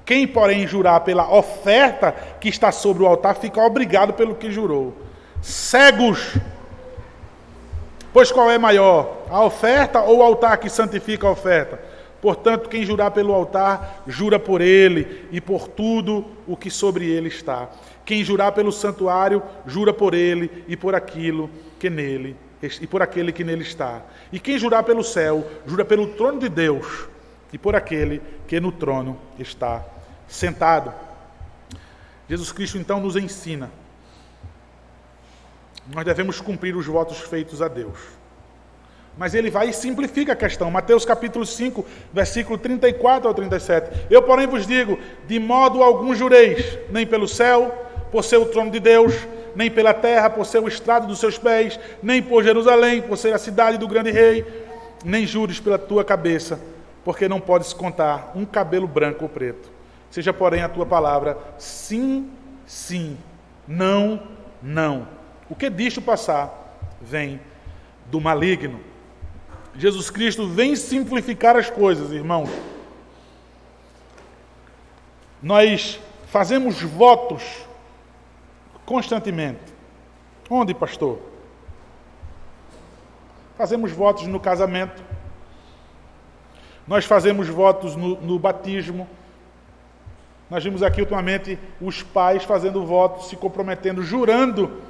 Quem, porém, jurar pela oferta que está sobre o altar, fica obrigado pelo que jurou. Cegos! Pois qual é maior, a oferta ou o altar que santifica a oferta? Portanto, quem jurar pelo altar, jura por ele e por tudo o que sobre ele está. Quem jurar pelo santuário, jura por ele e por aquilo que nele e por aquele que nele está. E quem jurar pelo céu, jura pelo trono de Deus e por aquele que no trono está sentado. Jesus Cristo então nos ensina. Nós devemos cumprir os votos feitos a Deus. Mas ele vai e simplifica a questão. Mateus capítulo 5, versículo 34 ao 37. Eu, porém, vos digo, de modo algum jureis, nem pelo céu, por ser o trono de Deus, nem pela terra, por ser o estrado dos seus pés, nem por Jerusalém, por ser a cidade do grande rei, nem jures pela tua cabeça, porque não podes contar um cabelo branco ou preto. Seja, porém, a tua palavra sim, sim, não, não. O que disto passar vem do maligno. Jesus Cristo vem simplificar as coisas, irmãos. Nós fazemos votos constantemente. Onde, pastor? Fazemos votos no casamento. Nós fazemos votos no batismo. Nós vimos aqui ultimamente os pais fazendo votos, se comprometendo, jurando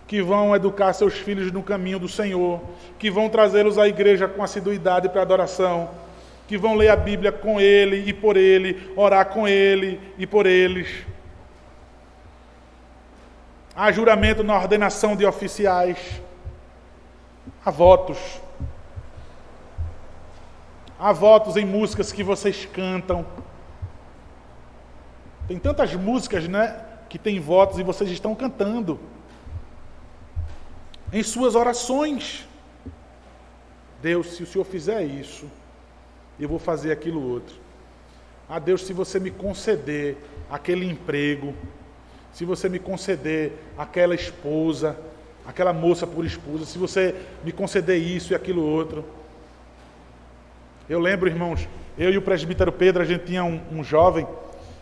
que vão educar seus filhos no caminho do Senhor, que vão trazê-los à igreja com assiduidade para adoração, que vão ler a Bíblia com ele e por ele, orar com ele e por eles. Há juramento na ordenação de oficiais, há votos em músicas que vocês cantam. Tem tantas músicas, né, que tem votos e vocês estão cantando. Em suas orações. Deus, se o Senhor fizer isso, eu vou fazer aquilo outro. Ah, Deus, se você me conceder aquele emprego, se você me conceder aquela esposa, aquela moça por esposa, se você me conceder isso e aquilo outro. Eu lembro, irmãos, eu e o presbítero Pedro, a gente tinha um jovem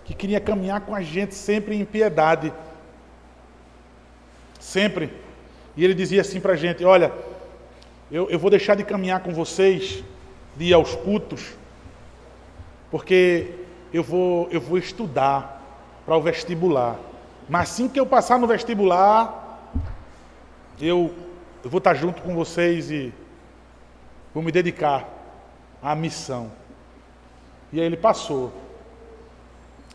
que queria caminhar com a gente sempre em piedade. Sempre. E ele dizia assim para a gente, olha, eu vou deixar de caminhar com vocês, de ir aos cultos, porque eu vou estudar para o vestibular. Mas assim que eu passar no vestibular, eu vou estar junto com vocês e vou me dedicar à missão. E aí ele passou.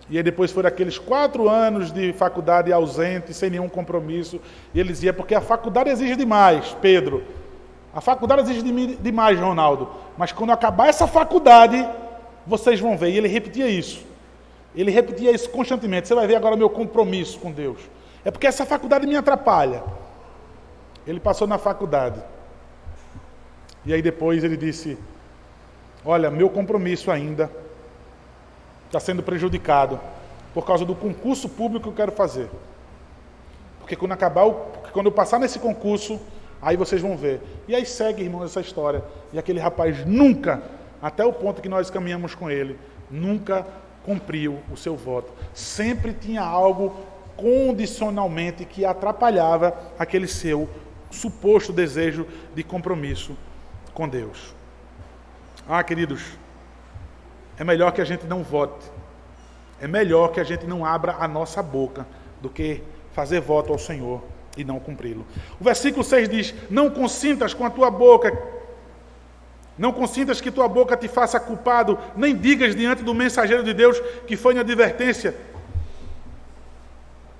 E aí depois foram aqueles 4 anos de faculdade ausente, sem nenhum compromisso. E ele dizia, porque a faculdade exige demais, Pedro. A faculdade exige demais, Ronaldo. Mas quando acabar essa faculdade, vocês vão ver. E ele repetia isso. Ele repetia isso constantemente. Você vai ver agora meu compromisso com Deus. É porque essa faculdade me atrapalha. Ele passou na faculdade. E aí depois ele disse, olha, meu compromisso ainda está sendo prejudicado por causa do concurso público que eu quero fazer. Porque quando eu passar nesse concurso, aí vocês vão ver. E aí segue, irmãos, essa história. E aquele rapaz nunca, até o ponto que nós caminhamos com ele, nunca cumpriu o seu voto. Sempre tinha algo condicionalmente que atrapalhava aquele seu suposto desejo de compromisso com Deus. Ah, queridos, é melhor que a gente não vote. É melhor que a gente não abra a nossa boca do que fazer voto ao Senhor e não cumpri-lo. O versículo 6 diz, não consintas com a tua boca, não consintas que tua boca te faça culpado, nem digas diante do mensageiro de Deus que foi na advertência.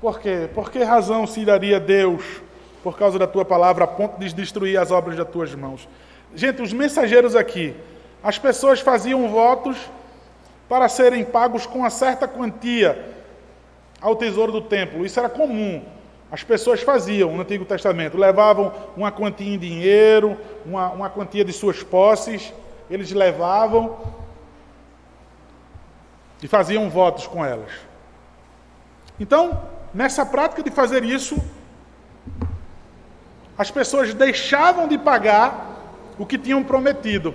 Por quê? Por que razão se iraria Deus por causa da tua palavra a ponto de destruir as obras das tuas mãos? Gente, os mensageiros aqui, as pessoas faziam votos para serem pagos com uma certa quantia ao tesouro do templo. Isso era comum. As pessoas faziam no Antigo Testamento. Levavam uma quantia em dinheiro, uma quantia de suas posses. Eles levavam e faziam votos com elas. Então, nessa prática de fazer isso, as pessoas deixavam de pagar o que tinham prometido.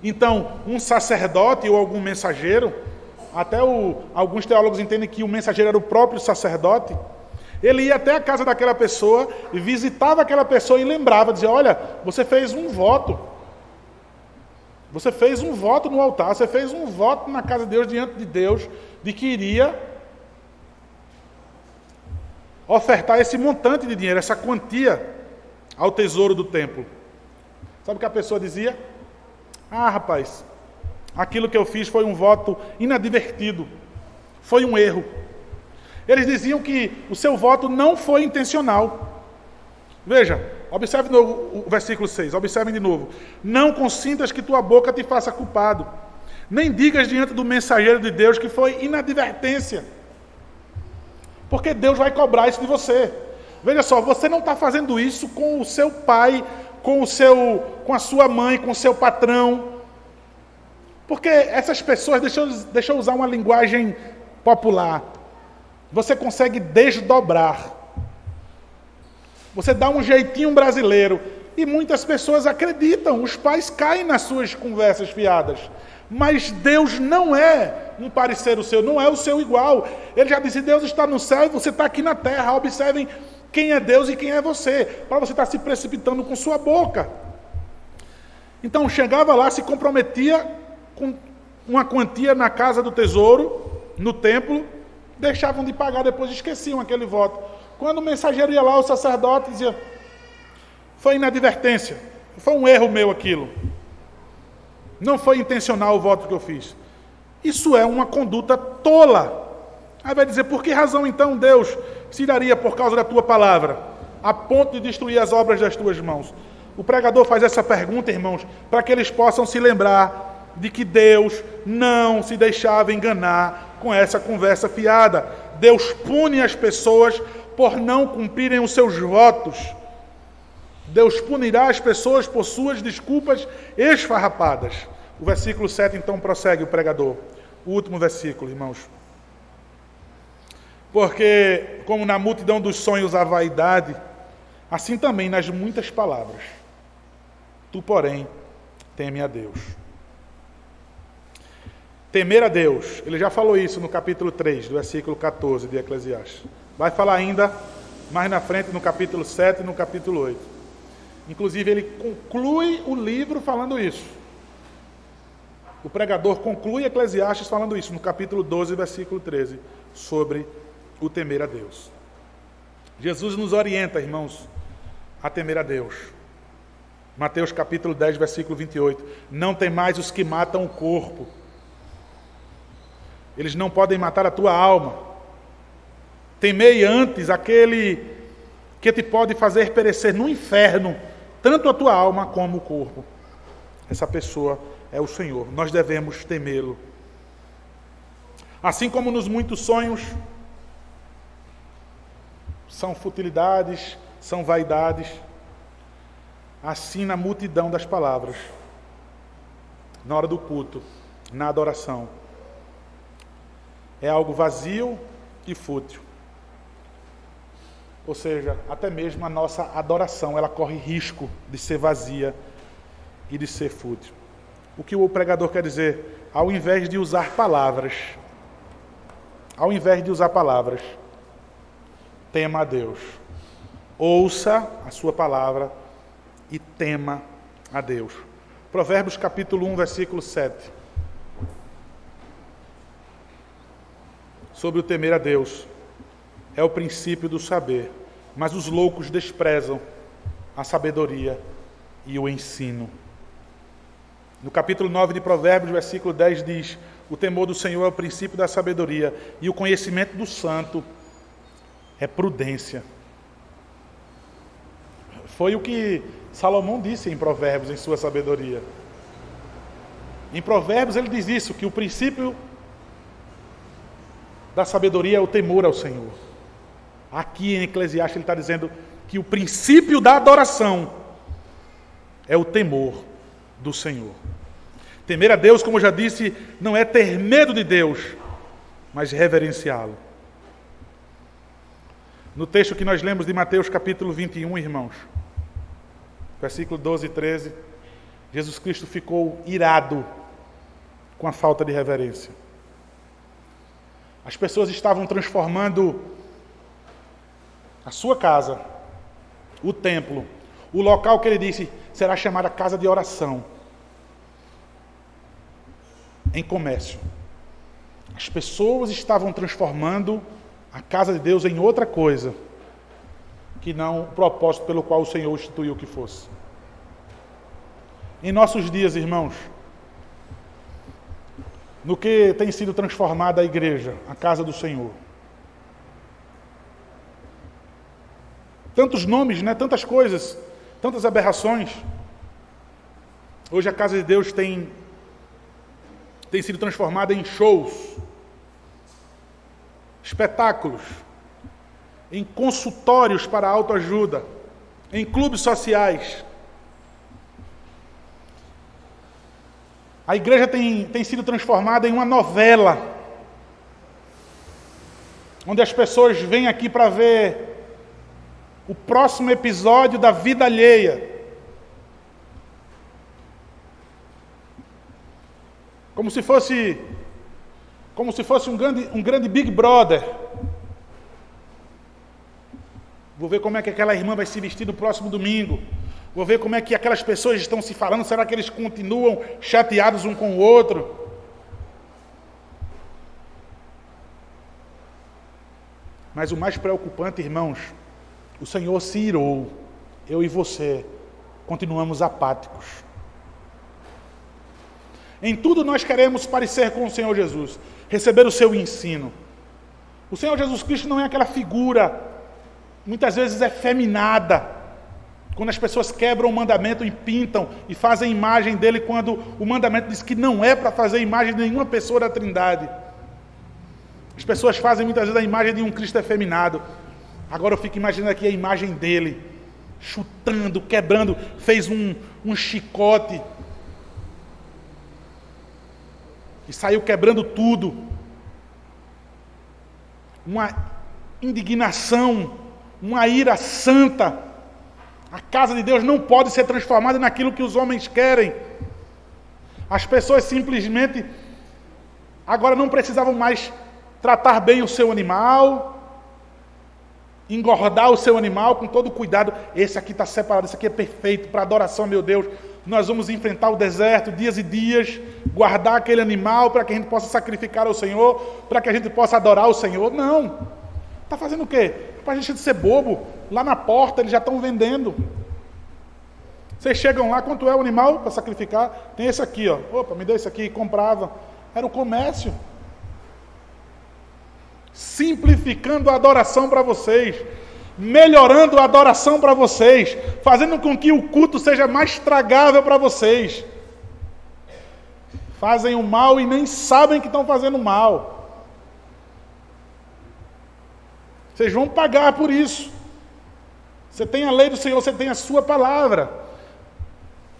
Então, um sacerdote ou algum mensageiro, até alguns teólogos entendem que o mensageiro era o próprio sacerdote, Ele ia até a casa daquela pessoa e visitava aquela pessoa e lembrava, dizia, olha, você fez um voto. Você fez um voto no altar, você fez um voto na casa de Deus, diante de Deus, de que iria ofertar esse montante de dinheiro, essa quantia ao tesouro do templo. Sabe o que a pessoa dizia? Ah, rapaz, aquilo que eu fiz foi um voto inadvertido, foi um erro. Eles diziam que o seu voto não foi intencional. Veja, observe de novo o versículo 6, observem de novo. Não consintas que tua boca te faça culpado, nem digas diante do mensageiro de Deus que foi inadvertência, porque Deus vai cobrar isso de você. Veja só, você não está fazendo isso com o seu pai, com a sua mãe, com o seu patrão, porque essas pessoas, deixa eu usar uma linguagem popular, você consegue desdobrar, você dá um jeitinho brasileiro, e muitas pessoas acreditam, os pais caem nas suas conversas fiadas, mas Deus não é um parceiro seu, não é o seu igual. Ele já disse, Deus está no céu e você está aqui na terra. Observem quem é Deus e quem é você, para você estar se precipitando com sua boca. Então chegava lá, se comprometia com uma quantia na casa do tesouro, no templo, deixavam de pagar, depois esqueciam aquele voto. Quando o mensageiro ia lá, o sacerdote dizia, foi inadvertência, foi um erro meu aquilo. Não foi intencional o voto que eu fiz. Isso é uma conduta tola. Aí vai dizer, por que razão então Deus se daria por causa da tua palavra, a ponto de destruir as obras das tuas mãos? O pregador faz essa pergunta, irmãos, para que eles possam se lembrar de que Deus não se deixava enganar com essa conversa fiada. Deus pune as pessoas por não cumprirem os seus votos. Deus punirá as pessoas por suas desculpas esfarrapadas. O versículo 7, então, prossegue o pregador. O último versículo, irmãos. Porque, como na multidão dos sonhos há vaidade, assim também nas muitas palavras. Tu, porém, teme a Deus. Temer a Deus. Ele já falou isso no capítulo 3, do versículo 14 de Eclesiastes. Vai falar ainda mais na frente, no capítulo 7 e no capítulo 8. Inclusive, ele conclui o livro falando isso. O pregador conclui Eclesiastes falando isso, no capítulo 12, versículo 13, sobre o temer a Deus. Jesus nos orienta, irmãos, a temer a Deus. Mateus capítulo 10, versículo 28. Não temais os que matam o corpo. Eles não podem matar a tua alma. Temei antes aquele que te pode fazer perecer no inferno, tanto a tua alma como o corpo. Essa pessoa é o Senhor. Nós devemos temê-lo. Assim como nos muitos sonhos, são futilidades, são vaidades, assim na multidão das palavras, na hora do culto, na adoração, é algo vazio e fútil. Ou seja, até mesmo a nossa adoração, ela corre risco de ser vazia e de ser fútil. O que o pregador quer dizer? Ao invés de usar palavras, tema a Deus. Ouça a sua palavra e tema a Deus. Provérbios capítulo 1, versículo 7. Sobre o temer a Deus. É o princípio do saber, mas os loucos desprezam a sabedoria e o ensino. No capítulo 9 de Provérbios, versículo 10 diz, o temor do Senhor é o princípio da sabedoria e o conhecimento do santo é prudência. Foi o que Salomão disse em Provérbios, em sua sabedoria. Em Provérbios ele diz isso, que o princípio da sabedoria é o temor ao Senhor. Aqui em Eclesiastes ele está dizendo que o princípio da adoração é o temor do Senhor. Temer a Deus, como eu já disse, não é ter medo de Deus, mas reverenciá-lo. No texto que nós lemos de Mateus capítulo 21, irmãos, versículo 12 e 13, Jesus Cristo ficou irado com a falta de reverência. As pessoas estavam transformando a sua casa, o templo, o local que ele disse será chamada casa de oração, em comércio. As pessoas estavam transformando a casa de Deus em outra coisa, que não o propósito pelo qual o Senhor instituiu que fosse. Em nossos dias, irmãos, no que tem sido transformada a igreja, a casa do Senhor? Tantos nomes, né? Tantas coisas, tantas aberrações. Hoje a casa de Deus tem sido transformada em shows, espetáculos, em consultórios para autoajuda, em clubes sociais. A igreja tem sido transformada em uma novela, onde as pessoas vêm aqui para ver o próximo episódio da vida alheia. Como se fosse um grande Big Brother. Vou ver como é que aquela irmã vai se vestir no próximo domingo. Vou ver como é que aquelas pessoas estão se falando. Será que eles continuam chateados um com o outro? Mas o mais preocupante, irmãos, o Senhor se irou. Eu e você continuamos apáticos. Em tudo nós queremos parecer com o Senhor Jesus, receber o seu ensino. O Senhor Jesus Cristo não é aquela figura, muitas vezes efeminada, quando as pessoas quebram o mandamento e pintam e fazem imagem dele, quando o mandamento diz que não é para fazer imagem de nenhuma pessoa da Trindade. As pessoas fazem muitas vezes a imagem de um Cristo efeminado. Agora eu fico imaginando aqui a imagem dele, chutando, quebrando, fez um chicote e saiu quebrando tudo. Uma indignação, uma ira santa. A casa de Deus não pode ser transformada naquilo que os homens querem. As pessoas simplesmente agora não precisavam mais tratar bem o seu animal, engordar o seu animal com todo cuidado. Esse aqui está separado, esse aqui é perfeito para adoração, meu Deus. Nós vamos enfrentar o deserto dias e dias, guardar aquele animal para que a gente possa sacrificar ao Senhor, para que a gente possa adorar o Senhor. Não. Está fazendo o quê? Para a gente ser bobo. Lá na porta eles já estão vendendo. Vocês chegam lá, quanto é o animal para sacrificar? Tem esse aqui, ó. Opa, me dê esse aqui, comprava. Era o comércio. Simplificando a adoração para vocês, melhorando a adoração para vocês, fazendo com que o culto seja mais tragável para vocês. Fazem o mal e nem sabem que estão fazendo mal. Vocês vão pagar por isso. Você tem a lei do Senhor, você tem a sua palavra.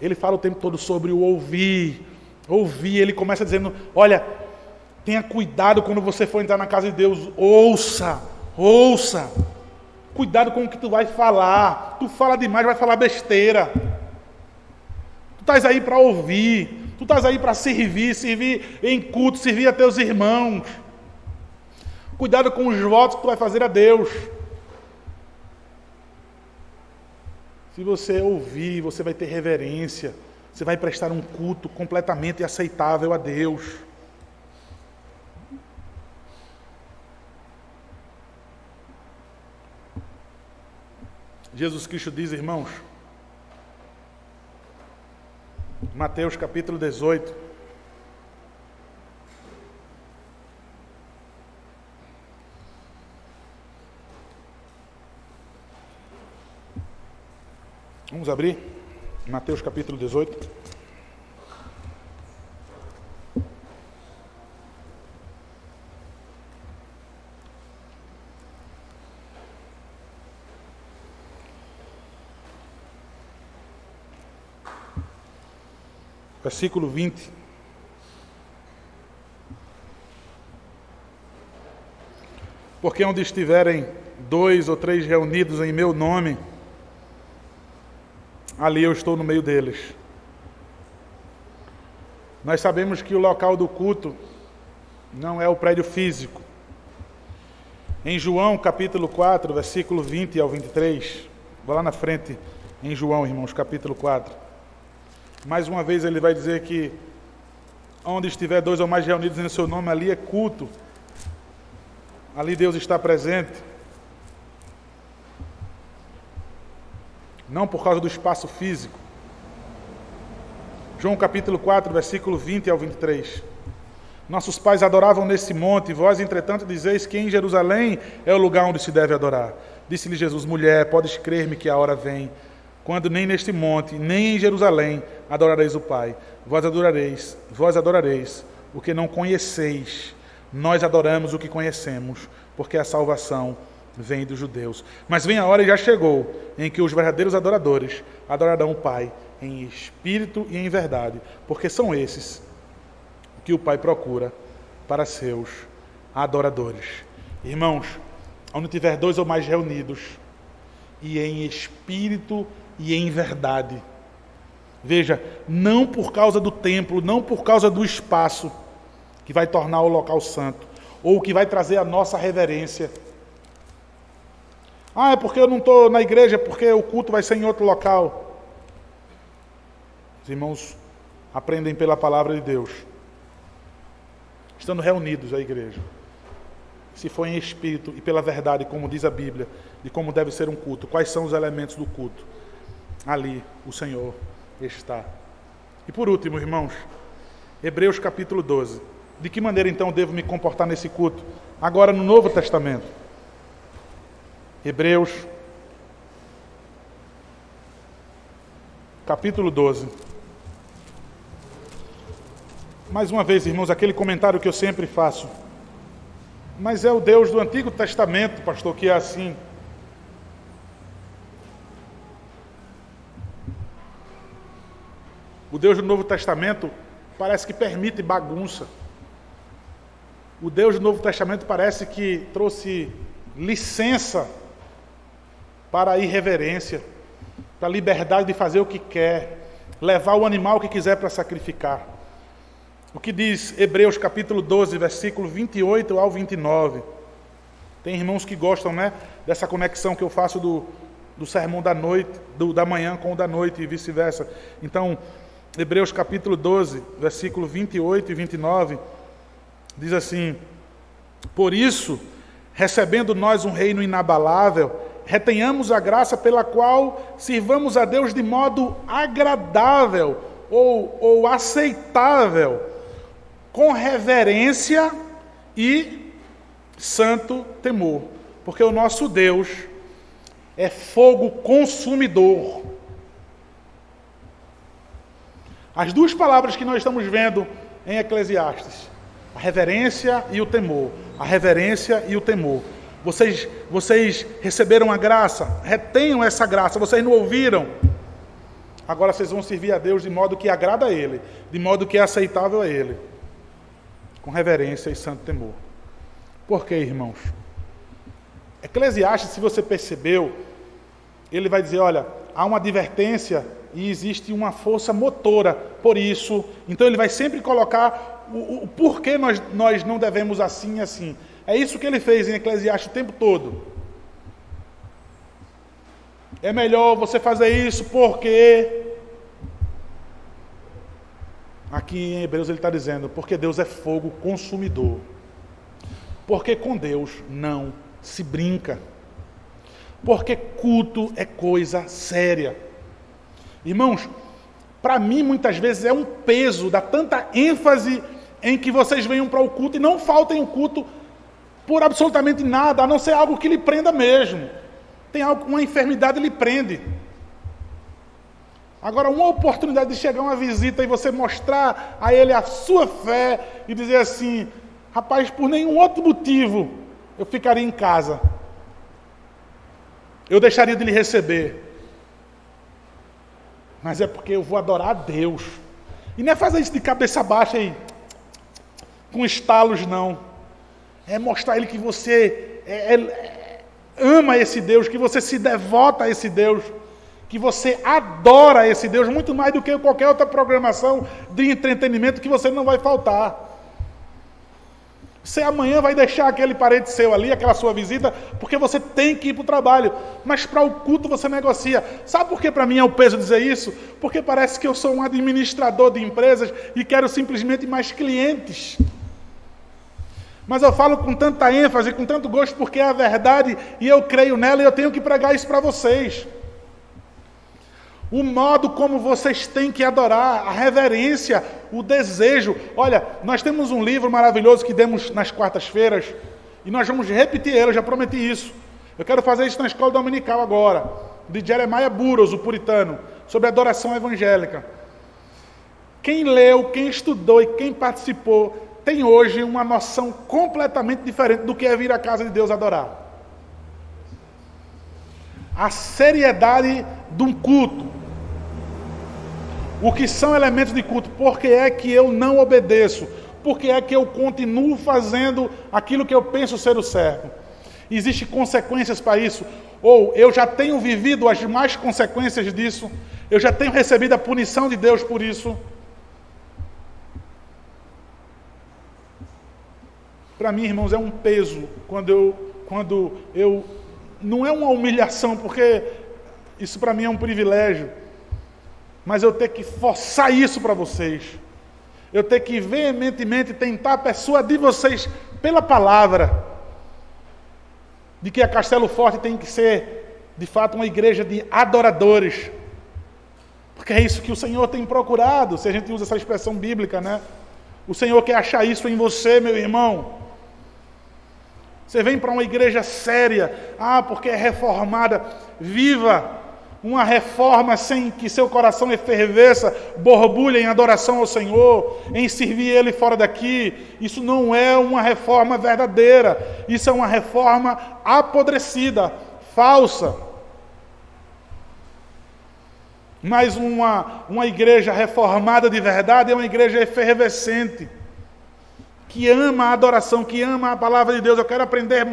Ele fala o tempo todo sobre o ouvir. Ouvir, ele começa dizendo, olha, tenha cuidado quando você for entrar na casa de Deus. Ouça, ouça. Cuidado com o que tu vai falar. Tu fala demais, vai falar besteira. Tu estás aí para ouvir. Tu estás aí para servir em culto, servir a teus irmãos. Cuidado com os votos que tu vai fazer a Deus. Se você ouvir, você vai ter reverência. Você vai prestar um culto completamente aceitável a Deus. Jesus Cristo diz, irmãos, Mateus capítulo 18, vamos abrir, Mateus capítulo 18. Versículo 20. Porque onde estiverem 2 ou 3 reunidos em meu nome, ali eu estou no meio deles. Nós sabemos que o local do culto não é o prédio físico. Em João, capítulo 4, versículo 20 ao 23. Vou lá na frente, em João, irmãos, capítulo 4. Mais uma vez ele vai dizer que onde estiver 2 ou mais reunidos em seu nome, ali é culto. Ali Deus está presente. Não por causa do espaço físico. João capítulo 4, versículo 20 ao 23. Nossos pais adoravam nesse monte, vós, entretanto, dizeis que em Jerusalém é o lugar onde se deve adorar. Disse-lhe Jesus: mulher, podes crer-me que a hora vem, quando nem neste monte, nem em Jerusalém adorareis o Pai. Vós adorareis o que não conheceis. Nós adoramos o que conhecemos, porque a salvação vem dos judeus. Mas vem a hora, e já chegou, em que os verdadeiros adoradores adorarão o Pai em espírito e em verdade, porque são esses que o Pai procura para seus adoradores. Irmãos, onde tiver 2 ou mais reunidos, e em espírito e em verdade. Veja, não por causa do templo, não por causa do espaço, que vai tornar o local santo, ou que vai trazer a nossa reverência. É porque eu não estou na igreja, porque o culto vai ser em outro local. Os irmãos aprendem pela palavra de Deus, estando reunidos à igreja, se for em espírito e pela verdade, como diz a Bíblia, de como deve ser um culto, quais são os elementos do culto. Ali o Senhor está. E por último, irmãos, Hebreus capítulo 12. De que maneira então devo me comportar nesse culto? Agora no Novo Testamento. Hebreus capítulo 12. Mais uma vez, irmãos, aquele comentário que eu sempre faço. Mas é o Deus do Antigo Testamento, pastor, que é assim. O Deus do Novo Testamento parece que permite bagunça. O Deus do Novo Testamento parece que trouxe licença para a irreverência, para a liberdade de fazer o que quer, levar o animal que quiser para sacrificar. O que diz Hebreus capítulo 12, versículo 28 ao 29. Tem irmãos que gostam, né, dessa conexão que eu faço do sermão da noite, da manhã com o da noite e vice-versa. Então, Hebreus capítulo 12, versículo 28 e 29, diz assim: por isso, recebendo nós um reino inabalável, retenhamos a graça pela qual sirvamos a Deus de modo agradável ou aceitável, com reverência e santo temor, porque o nosso Deus é fogo consumidor. As duas palavras que nós estamos vendo em Eclesiastes, a reverência e o temor, a reverência e o temor. Vocês receberam a graça, retenham essa graça, vocês não ouviram? Agora vocês vão servir a Deus de modo que agrada a Ele, de modo que é aceitável a Ele, com reverência e santo temor. Por quê, irmãos? Eclesiastes, se você percebeu, ele vai dizer, olha, há uma advertência e existe uma força motora por isso. Então ele vai sempre colocar o porquê nós não devemos assim e assim. É isso que ele fez em Eclesiastes o tempo todo. É melhor você fazer isso porque... Aqui em Hebreus ele está dizendo, porque Deus é fogo consumidor. Porque com Deus não se brinca. Porque culto é coisa séria. Irmãos, para mim muitas vezes é um peso, dá tanta ênfase em que vocês venham para o culto e não faltem o culto por absolutamente nada, a não ser algo que lhe prenda mesmo. Tem algo, uma enfermidade lhe prende. Agora, uma oportunidade de chegar uma visita e você mostrar a ele a sua fé e dizer assim, rapaz, por nenhum outro motivo eu ficaria em casa. Eu deixaria de lhe receber. Mas é porque eu vou adorar a Deus. E não é fazer isso de cabeça baixa aí, com estalos, não. É mostrar a ele que você ama esse Deus, que você se devota a esse Deus, que você adora esse Deus, muito mais do que qualquer outra programação de entretenimento que você não vai faltar. Você amanhã vai deixar aquele parente seu ali, aquela sua visita, porque você tem que ir para o trabalho. Mas para o culto você negocia. Sabe por que para mim é o peso dizer isso? Porque parece que eu sou um administrador de empresas e quero simplesmente mais clientes. Mas eu falo com tanta ênfase, com tanto gosto, porque é a verdade e eu creio nela e eu tenho que pregar isso para vocês. O modo como vocês têm que adorar, a reverência, o desejo. Olha, nós temos um livro maravilhoso que demos nas quartas-feiras e nós vamos repetir ele, eu já prometi isso. Eu quero fazer isso na escola dominical agora, de Jeremiah Burroughs, o puritano, sobre adoração evangélica. Quem leu, quem estudou e quem participou tem hoje uma noção completamente diferente do que é vir à casa de Deus adorar. A seriedade de um culto. O que são elementos de culto? Por que é que eu não obedeço? Por que é que eu continuo fazendo aquilo que eu penso ser o certo? Existem consequências para isso? Ou eu já tenho vivido as más consequências disso? Eu já tenho recebido a punição de Deus por isso? Para mim, irmãos, é um peso quando eu não é uma humilhação, porque isso para mim é um privilégio. Mas eu ter que forçar isso para vocês. Eu ter que veementemente tentar persuadir vocês pela palavra de que a Castelo Forte tem que ser, de fato, uma igreja de adoradores. Porque é isso que o Senhor tem procurado, se a gente usa essa expressão bíblica, né? O Senhor quer achar isso em você, meu irmão. Você vem para uma igreja séria, porque é reformada. Viva uma reforma sem que seu coração efervesça, borbulha em adoração ao Senhor, em servir Ele fora daqui. Isso não é uma reforma verdadeira. Isso é uma reforma apodrecida, falsa. Mas uma igreja reformada de verdade é uma igreja efervescente, que ama a adoração, que ama a palavra de Deus. Eu quero aprender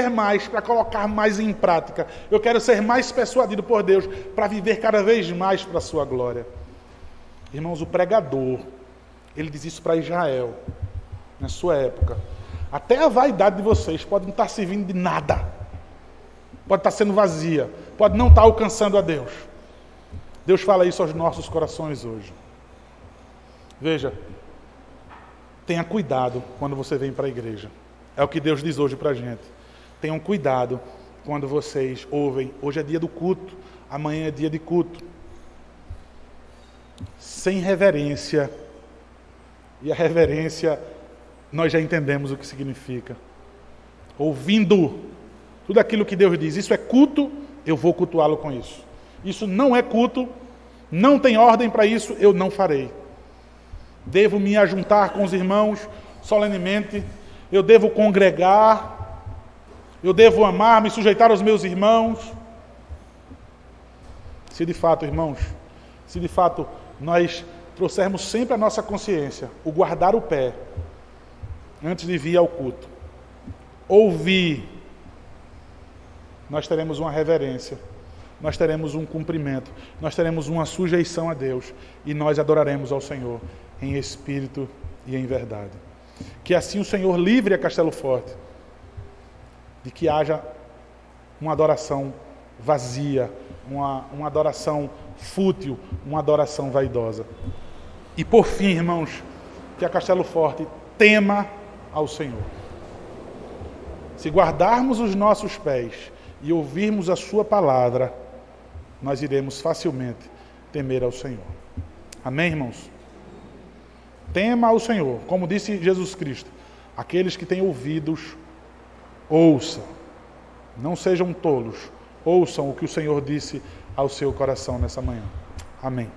mais para colocar mais em prática. Eu quero ser mais persuadido por Deus para viver cada vez mais para a sua glória. Irmãos, o pregador, ele diz isso para Israel, na sua época. Até a vaidade de vocês pode não estar servindo de nada, pode estar sendo vazia, pode não estar alcançando a Deus. Deus fala isso aos nossos corações hoje. Veja, tenha cuidado quando você vem para a igreja. É o que Deus diz hoje para a gente. Tenham cuidado quando vocês ouvem. Hoje é dia do culto, amanhã é dia de culto. Sem reverência. E a reverência, nós já entendemos o que significa. Ouvindo tudo aquilo que Deus diz. Isso é culto, eu vou cultuá-lo com isso. Isso não é culto, não tem ordem para isso, eu não farei. Devo me ajuntar com os irmãos solenemente, eu devo congregar, eu devo amar, me sujeitar aos meus irmãos. Se de fato, irmãos, se de fato nós trouxermos sempre a nossa consciência, o guardar o pé, antes de vir ao culto, ouvir, nós teremos uma reverência, nós teremos um cumprimento, nós teremos uma sujeição a Deus e nós adoraremos ao Senhor em espírito e em verdade. Que assim o Senhor livre a Castelo Forte de que haja uma adoração vazia, uma adoração fútil, uma adoração vaidosa. E por fim, irmãos, que a Castelo Forte tema ao Senhor. Se guardarmos os nossos pés e ouvirmos a sua palavra, nós iremos facilmente temer ao Senhor. Amém, irmãos? Tema ao Senhor, como disse Jesus Cristo, aqueles que têm ouvidos, ouçam, não sejam tolos, ouçam o que o Senhor disse ao seu coração nessa manhã. Amém.